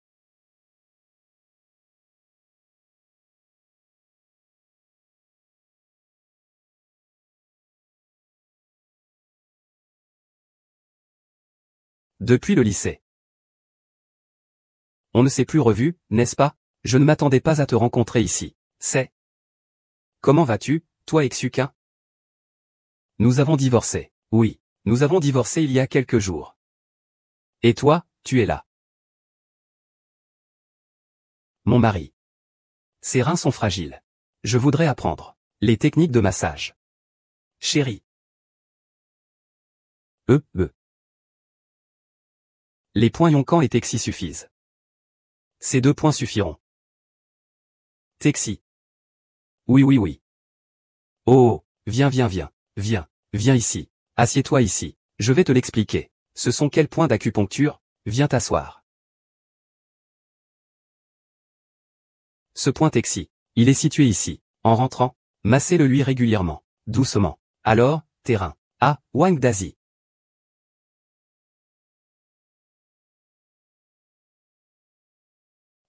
S1: Depuis le lycée. On ne s'est plus revu, n'est-ce pas? Je ne m'attendais pas à te rencontrer ici. C'est. Comment vas-tu, toi et Xuquin? Nous avons divorcé. Oui, nous avons divorcé il y a quelques jours. Et toi, tu es là. Mon mari. Ses reins sont fragiles. Je voudrais apprendre les techniques de massage. Chérie. Euh. Les points Yonkan et Texi suffisent. Ces 2 points suffiront. Texi. Oui. Oh, viens, viens ici. Assieds-toi ici. Je vais te l'expliquer. Ce sont quels points d'acupuncture? Viens t'asseoir. Ce point Texi. Il est situé ici. En rentrant, Massez-le lui régulièrement, doucement. Alors, terrain. Ah, Wang Dazi.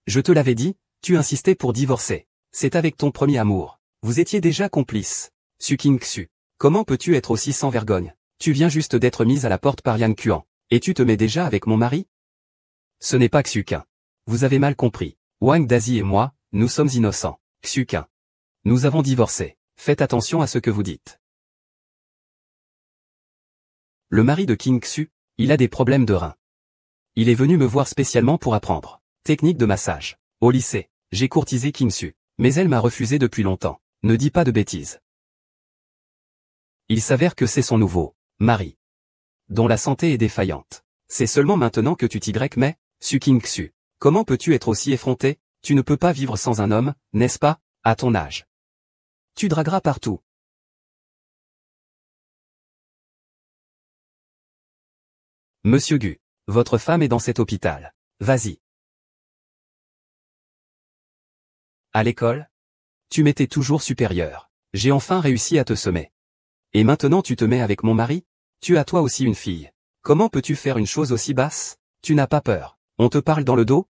S1: Je te l'avais dit, tu insistais pour divorcer. C'est avec ton premier amour. Vous étiez déjà complices. Su King Xu. Comment peux-tu être aussi sans vergogne? Tu viens juste d'être mise à la porte par Yan Kuan. Et tu te mets déjà avec mon mari? Ce n'est pas Xuquin. Vous avez mal compris. Wang Dazi et moi, nous sommes innocents. Xuquin. Nous avons divorcé. Faites attention à ce que vous dites. Le mari de King Xu, il a des problèmes de reins. Il est venu me voir spécialement pour apprendre. Technique de massage. Au lycée, j'ai courtisé King Xu, mais elle m'a refusé depuis longtemps. Ne dis pas de bêtises. Il s'avère que c'est son nouveau mari, dont la santé est défaillante. C'est seulement maintenant que tu t'y mets, Su King Xu. Comment peux-tu être aussi effronté? Tu ne peux pas vivre sans un homme, n'est-ce pas, à ton âge? Tu dragueras partout. Monsieur Gu, votre femme est dans cet hôpital. Vas-y. À l'école? Tu m'étais toujours supérieur. J'ai enfin réussi à te semer. Et maintenant tu te mets avec mon mari? Tu as toi aussi une fille. Comment peux-tu faire une chose aussi basse? Tu n'as pas peur. On te parle dans le dos?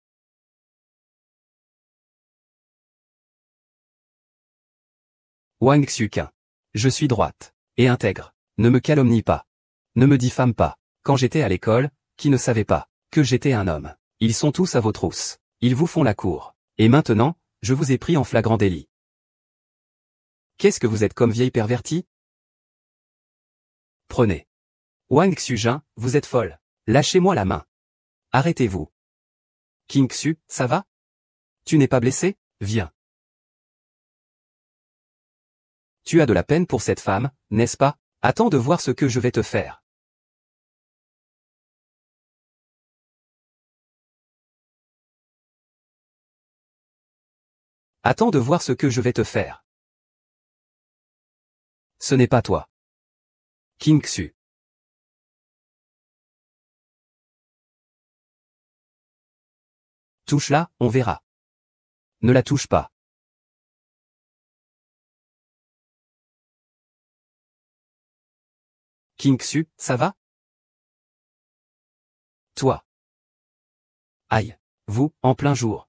S1: Wang Xuqin. Je suis droite. Et intègre. Ne me calomnie pas. Ne me diffame pas. Quand j'étais à l'école, qui ne savait pas que j'étais un homme? Ils sont tous à vos trousses. Ils vous font la cour. Et maintenant, je vous ai pris en flagrant délit. Qu'est-ce que vous êtes comme vieille pervertie? Prenez. Wang Xujin, vous êtes folle. Lâchez-moi la main. Arrêtez-vous. King Xu, ça va? Tu n'es pas blessé? Viens. Tu as de la peine pour cette femme, n'est-ce pas? Attends de voir ce que je vais te faire. Attends de voir ce que je vais te faire. Ce n'est pas toi. King Xu. Touche-la, on verra. Ne la touche pas. King Xu, ça va? Toi. Aïe. Vous, en plein jour.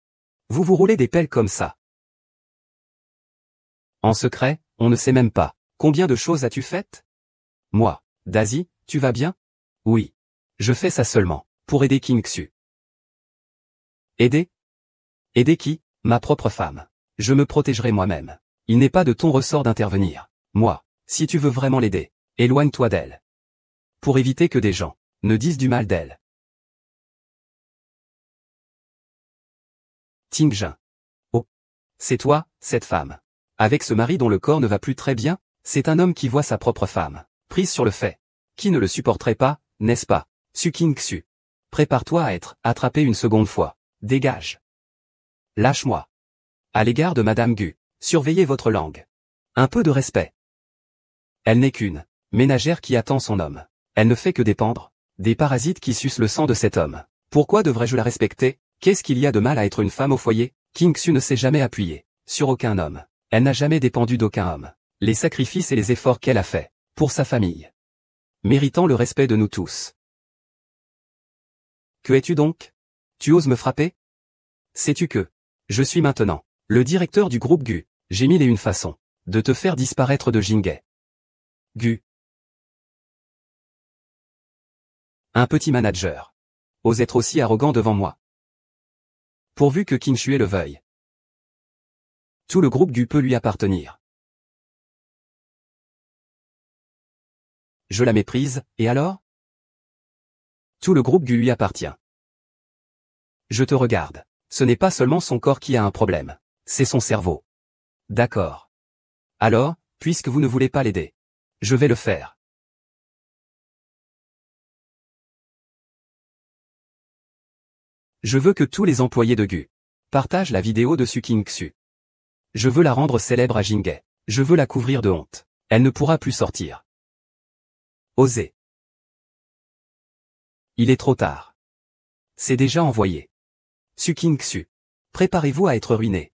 S1: Vous vous roulez des pelles comme ça. En secret, on ne sait même pas. Combien de choses as-tu faites? Moi. Dazi, tu vas bien? Oui. Je fais ça seulement, pour aider King Xu. Aider? Aider qui? Ma propre femme. Je me protégerai moi-même. Il n'est pas de ton ressort d'intervenir. Moi, si tu veux vraiment l'aider, éloigne-toi d'elle. Pour éviter que des gens ne disent du mal d'elle. Tingjin. Oh. C'est toi, cette femme. Avec ce mari dont le corps ne va plus très bien, c'est un homme qui voit sa propre femme, prise sur le fait. Qui ne le supporterait pas, n'est-ce pas? Su King Xu. Prépare-toi à être attrapé une seconde fois. Dégage. Lâche-moi. À l'égard de Madame Gu, surveillez votre langue. Un peu de respect. Elle n'est qu'une ménagère qui attend son homme. Elle ne fait que dépendre des parasites qui sucent le sang de cet homme. Pourquoi devrais-je la respecter? Qu'est-ce qu'il y a de mal à être une femme au foyer? King Xu ne s'est jamais appuyée sur aucun homme. Elle n'a jamais dépendu d'aucun homme. Les sacrifices et les efforts qu'elle a faits pour sa famille, méritant le respect de nous tous. Que es-tu donc? Tu oses me frapper? Sais-tu que je suis maintenant le directeur du groupe Gu? J'ai mille et une façons de te faire disparaître de Jinghe. Gu. Un petit manager. Ose être aussi arrogant devant moi. Pourvu que Qin Shue le veuille. Tout le groupe Gu peut lui appartenir. Je la méprise, et alors? Tout le groupe Gu lui appartient. Je te regarde. Ce n'est pas seulement son corps qui a un problème. C'est son cerveau. D'accord. Alors, puisque vous ne voulez pas l'aider, je vais le faire. Je veux que tous les employés de Gu partagent la vidéo de Su King Xu. Je veux la rendre célèbre à Jinghe. Je veux la couvrir de honte. Elle ne pourra plus sortir. Osez. Il est trop tard. C'est déjà envoyé. Su King Xu. Préparez-vous à être ruiné.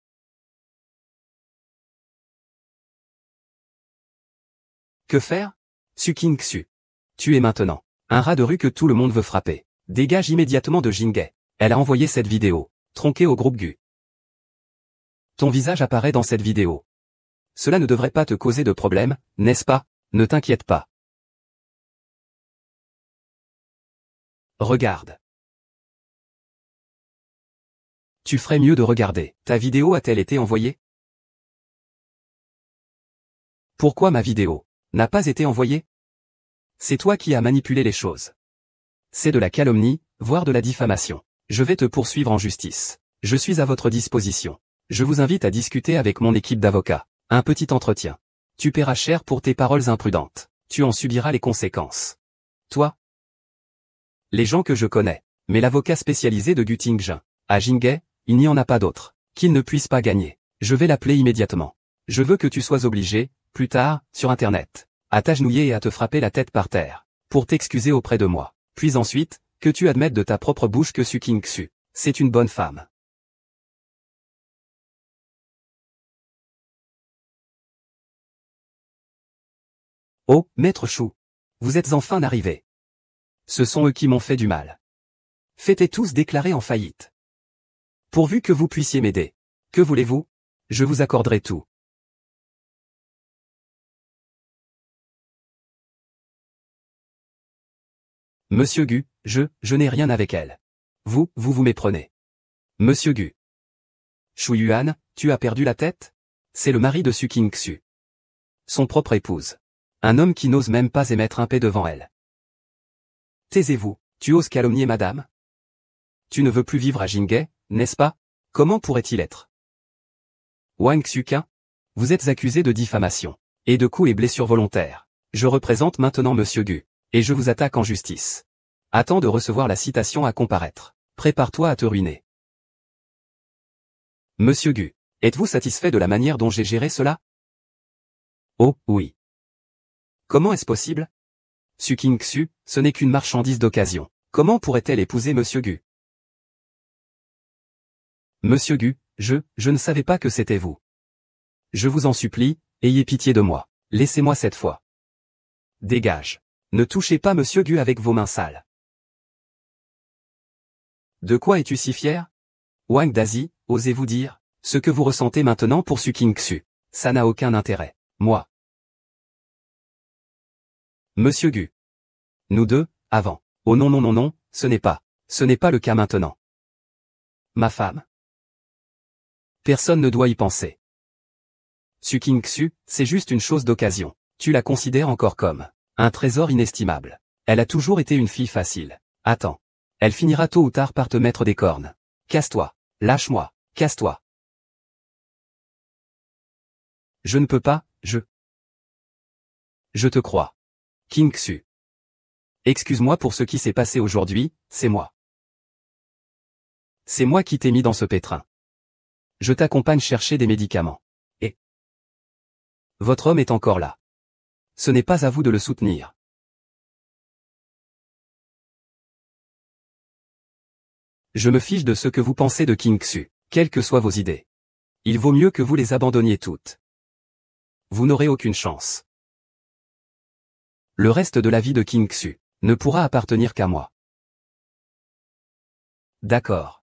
S1: Que faire? Su King Xu. Tu es maintenant un rat de rue que tout le monde veut frapper. Dégage immédiatement de Jinghe. Elle a envoyé cette vidéo, tronquée au groupe Gu. Ton visage apparaît dans cette vidéo. Cela ne devrait pas te causer de problème, n'est-ce pas? Ne t'inquiète pas. Regarde. Tu ferais mieux de regarder. Ta vidéo a-t-elle été envoyée? Pourquoi ma vidéo n'a pas été envoyée? C'est toi qui as manipulé les choses. C'est de la calomnie, voire de la diffamation. Je vais te poursuivre en justice. Je suis à votre disposition. Je vous invite à discuter avec mon équipe d'avocats. Un petit entretien. Tu paieras cher pour tes paroles imprudentes. Tu en subiras les conséquences. Toi? Les gens que je connais. Mais l'avocat spécialisé de Gu Tingjun. À Jinghe, il n'y en a pas d'autre. Qu'il ne puisse pas gagner. Je vais l'appeler immédiatement. Je veux que tu sois obligé, plus tard, sur Internet, à t'agenouiller et à te frapper la tête par terre, pour t'excuser auprès de moi. Puis ensuite, que tu admettes de ta propre bouche que Su King Xu, c'est une bonne femme. Oh, Maître Chou. Vous êtes enfin arrivé. Ce sont eux qui m'ont fait du mal. Faites tous déclarer en faillite. Pourvu que vous puissiez m'aider. Que voulez-vous? Je vous accorderai tout. Monsieur Gu, je n'ai rien avec elle. Vous méprenez. Monsieur Gu. Shu Yuan, tu as perdu la tête? C'est le mari de Su King Xu. Son propre épouse. Un homme qui n'ose même pas émettre un paix devant elle. Taisez-vous, tu oses calomnier madame? Tu ne veux plus vivre à Jinghe, n'est-ce pas? Comment pourrait-il être? Wang Xuqin? Vous êtes accusé de diffamation, et de coups et blessures volontaires. Je représente maintenant Monsieur Gu, et je vous attaque en justice. Attends de recevoir la citation à comparaître. Prépare-toi à te ruiner. Monsieur Gu, êtes-vous satisfait de la manière dont j'ai géré cela? Oh, oui. Comment est-ce possible? Su King Xu, ce n'est qu'une marchandise d'occasion. Comment pourrait-elle épouser Monsieur Gu? Monsieur Gu, je ne savais pas que c'était vous. Je vous en supplie, ayez pitié de moi. Laissez-moi cette fois. Dégage. Ne touchez pas Monsieur Gu avec vos mains sales. De quoi es-tu si fier? Wang Dazi, osez-vous dire, ce que vous ressentez maintenant pour Su King Xu. Ça n'a aucun intérêt. Moi. Monsieur Gu. Nous deux, avant. Oh non non non non, ce n'est pas le cas maintenant. Ma femme. Personne ne doit y penser. Su King Xu, c'est juste une chose d'occasion. Tu la considères encore comme un trésor inestimable. Elle a toujours été une fille facile. Attends. Elle finira tôt ou tard par te mettre des cornes. Casse-toi. Lâche-moi. Casse-toi. Je ne peux pas, je te crois. King Xu. Excuse-moi pour ce qui s'est passé aujourd'hui, c'est moi. C'est moi qui t'ai mis dans ce pétrin. Je t'accompagne chercher des médicaments. Et votre homme est encore là. Ce n'est pas à vous de le soutenir. Je me fiche de ce que vous pensez de King Xu, quelles que soient vos idées. Il vaut mieux que vous les abandonniez toutes. Vous n'aurez aucune chance. Le reste de la vie de King Xu ne pourra appartenir qu'à moi. D'accord.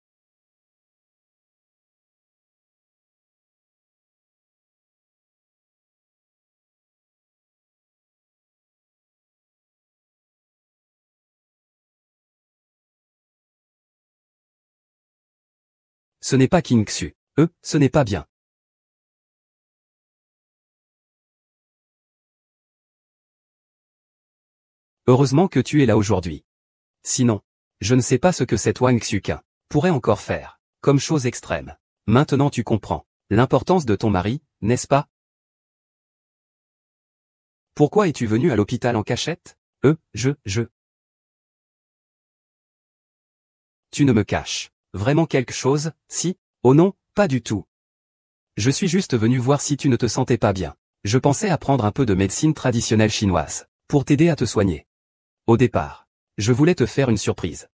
S1: Ce n'est pas King Xu. Ce n'est pas bien. Heureusement que tu es là aujourd'hui. Sinon, je ne sais pas ce que cet Wang Xuqin pourrait encore faire, comme chose extrême. Maintenant tu comprends l'importance de ton mari, n'est-ce pas? Pourquoi es-tu venu à l'hôpital en cachette? Tu ne me caches vraiment quelque chose, si? Oh non, pas du tout. Je suis juste venu voir si tu ne te sentais pas bien. Je pensais apprendre un peu de médecine traditionnelle chinoise, pour t'aider à te soigner. Au départ, je voulais te faire une surprise.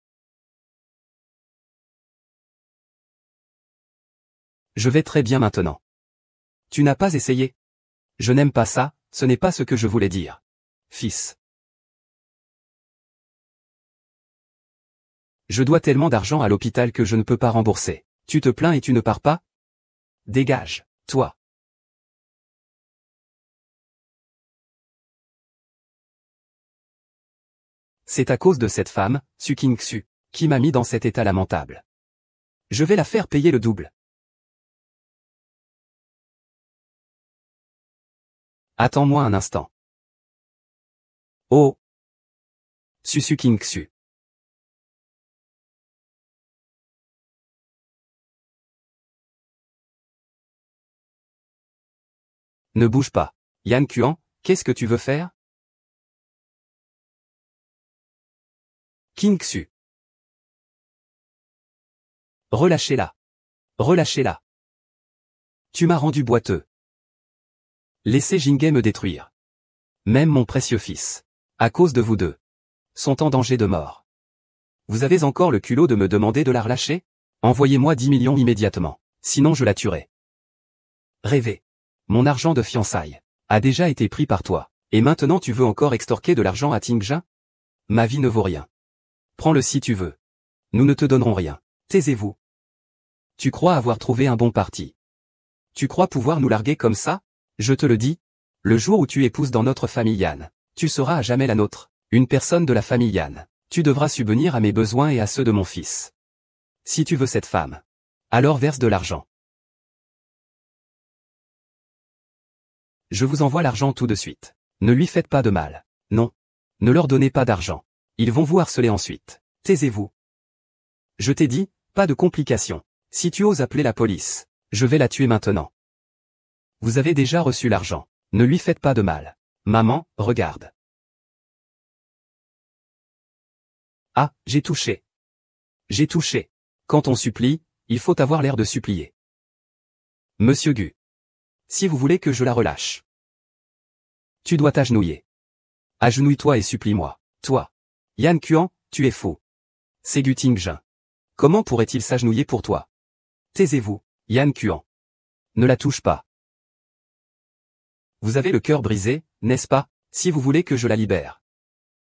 S1: Je vais très bien maintenant. Tu n'as pas essayé? Je n'aime pas ça, ce n'est pas ce que je voulais dire. Fils. Je dois tellement d'argent à l'hôpital que je ne peux pas rembourser. Tu te plains et tu ne pars pas? Dégage, toi. C'est à cause de cette femme, Su King-su, qui m'a mis dans cet état lamentable. Je vais la faire payer le double. Attends-moi un instant. Oh. Su King-su. Ne bouge pas. Yan Kuan, qu'est-ce que tu veux faire? King-su. Relâchez-la. Relâchez-la. Tu m'as rendu boiteux. Laissez Jingay me détruire. Même mon précieux fils. À cause de vous deux. Sont en danger de mort. Vous avez encore le culot de me demander de la relâcher? Envoyez-moi 10 millions immédiatement. Sinon je la tuerai. Rêvez. Mon argent de fiançailles a déjà été pris par toi. Et maintenant tu veux encore extorquer de l'argent à Tingjin? Ma vie ne vaut rien. Prends-le si tu veux. Nous ne te donnerons rien. Taisez-vous. Tu crois avoir trouvé un bon parti. Tu crois pouvoir nous larguer comme ça? Je te le dis. Le jour où tu épouses dans notre famille Yan, tu seras à jamais la nôtre. Une personne de la famille Yan. Tu devras subvenir à mes besoins et à ceux de mon fils. Si tu veux cette femme, alors verse de l'argent. Je vous envoie l'argent tout de suite. Ne lui faites pas de mal. Non. Ne leur donnez pas d'argent. Ils vont vous harceler ensuite. Taisez-vous. Je t'ai dit, pas de complications. Si tu oses appeler la police, je vais la tuer maintenant. Vous avez déjà reçu l'argent. Ne lui faites pas de mal. Maman, regarde. Ah, j'ai touché. J'ai touché. Quand on supplie, il faut avoir l'air de supplier. Monsieur Gu. Si vous voulez que je la relâche, tu dois t'agenouiller. Agenouille-toi et supplie-moi. Toi. Yan Kuan, tu es fou. C'est Gu Tingjin. Comment pourrait-il s'agenouiller pour toi? Taisez-vous, Yan Kuan. Ne la touche pas. Vous avez le cœur brisé, n'est-ce pas, si vous voulez que je la libère?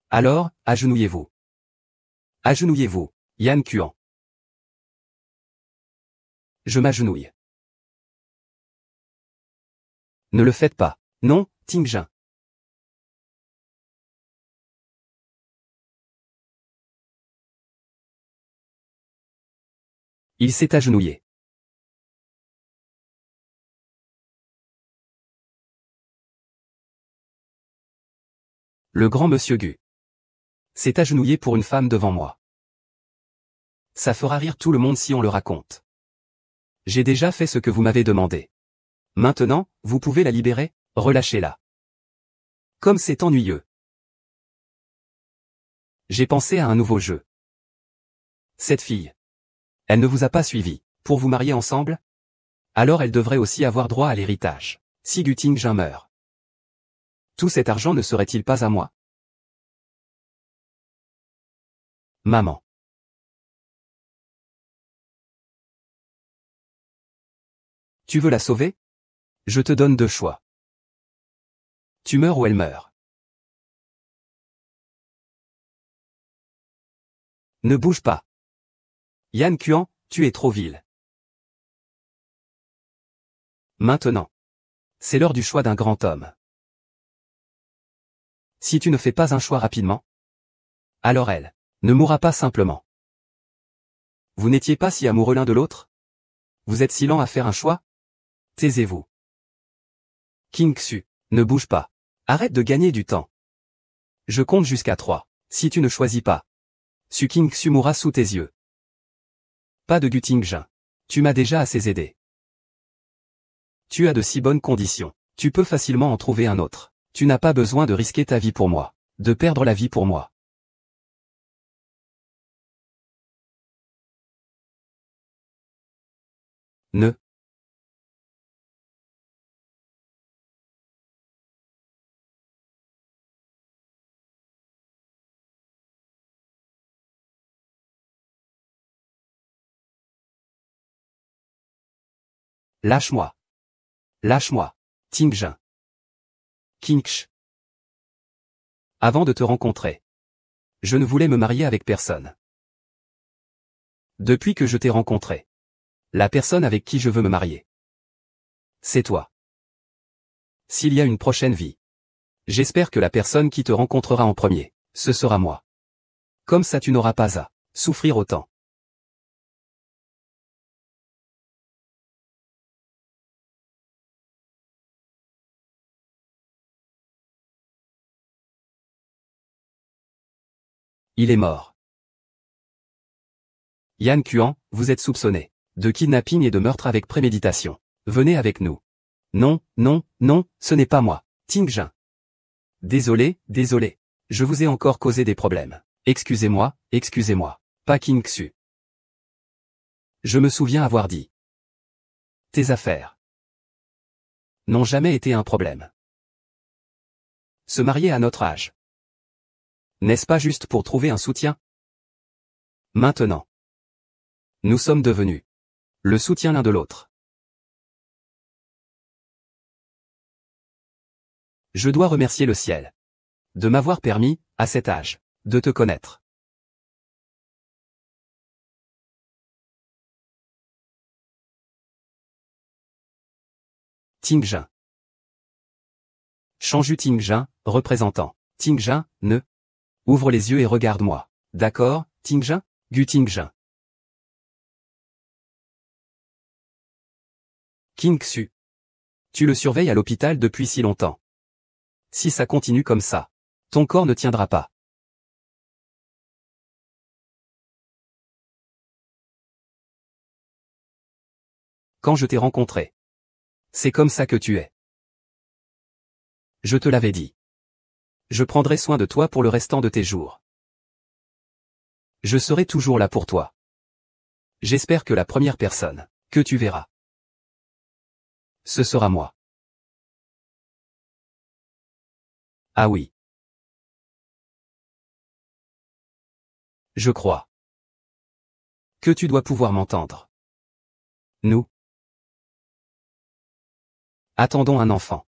S1: Alors, agenouillez-vous. Agenouillez-vous, Yan Kuan. Je m'agenouille. Ne le faites pas. Non, Tingjin. Il s'est agenouillé. Le grand monsieur Gu s'est agenouillé pour une femme devant moi. Ça fera rire tout le monde si on le raconte. J'ai déjà fait ce que vous m'avez demandé. Maintenant, vous pouvez la libérer, relâchez-la. Comme c'est ennuyeux. J'ai pensé à un nouveau jeu. Cette fille. Elle ne vous a pas suivi, pour vous marier ensemble? Alors elle devrait aussi avoir droit à l'héritage. Si Gu Tingjin meurt. Tout cet argent ne serait-il pas à moi? Maman. Tu veux la sauver? Je te donne deux choix. Tu meurs ou elle meurt. Ne bouge pas. Yan Kuan, tu es trop vil. Maintenant. C'est l'heure du choix d'un grand homme. Si tu ne fais pas un choix rapidement, alors elle ne mourra pas simplement. Vous n'étiez pas si amoureux l'un de l'autre? Vous êtes si lent à faire un choix? Taisez-vous. King-su, ne bouge pas. Arrête de gagner du temps. Je compte jusqu'à 3. Si tu ne choisis pas, Su King-su mourra sous tes yeux. Pas de Gu Tingjin. Tu m'as déjà assez aidé. Tu as de si bonnes conditions. Tu peux facilement en trouver un autre. Tu n'as pas besoin de risquer ta vie pour moi. De perdre la vie pour moi. Ne. Lâche-moi. Lâche-moi. Tingjin. Kingsh. Avant de te rencontrer, je ne voulais me marier avec personne. Depuis que je t'ai rencontré, la personne avec qui je veux me marier, c'est toi. S'il y a une prochaine vie, j'espère que la personne qui te rencontrera en premier, ce sera moi. Comme ça tu n'auras pas à souffrir autant. Il est mort. Yan Kuan, vous êtes soupçonné de kidnapping et de meurtre avec préméditation. Venez avec nous. Non, non, non, ce n'est pas moi. Ting Jin. Désolé, désolé. Je vous ai encore causé des problèmes. Excusez-moi, excusez-moi. Pas King Xu. Je me souviens avoir dit. Tes affaires n'ont jamais été un problème. Se marier à notre âge. N'est-ce pas juste pour trouver un soutien? Maintenant, nous sommes devenus le soutien l'un de l'autre. Je dois remercier le ciel de m'avoir permis, à cet âge, de te connaître. Tingjin. Chanju Tingjin, représentant. Tingjin, ne. Ouvre les yeux et regarde-moi. D'accord, Tingjin? Gu Tingjin. King Xu. Tu le surveilles à l'hôpital depuis si longtemps. Si ça continue comme ça, ton corps ne tiendra pas. Quand je t'ai rencontré, c'est comme ça que tu es. Je te l'avais dit. Je prendrai soin de toi pour le restant de tes jours. Je serai toujours là pour toi. J'espère que la première personne que tu verras, ce sera moi. Ah oui. Je crois que tu dois pouvoir m'entendre. Nous attendons un enfant.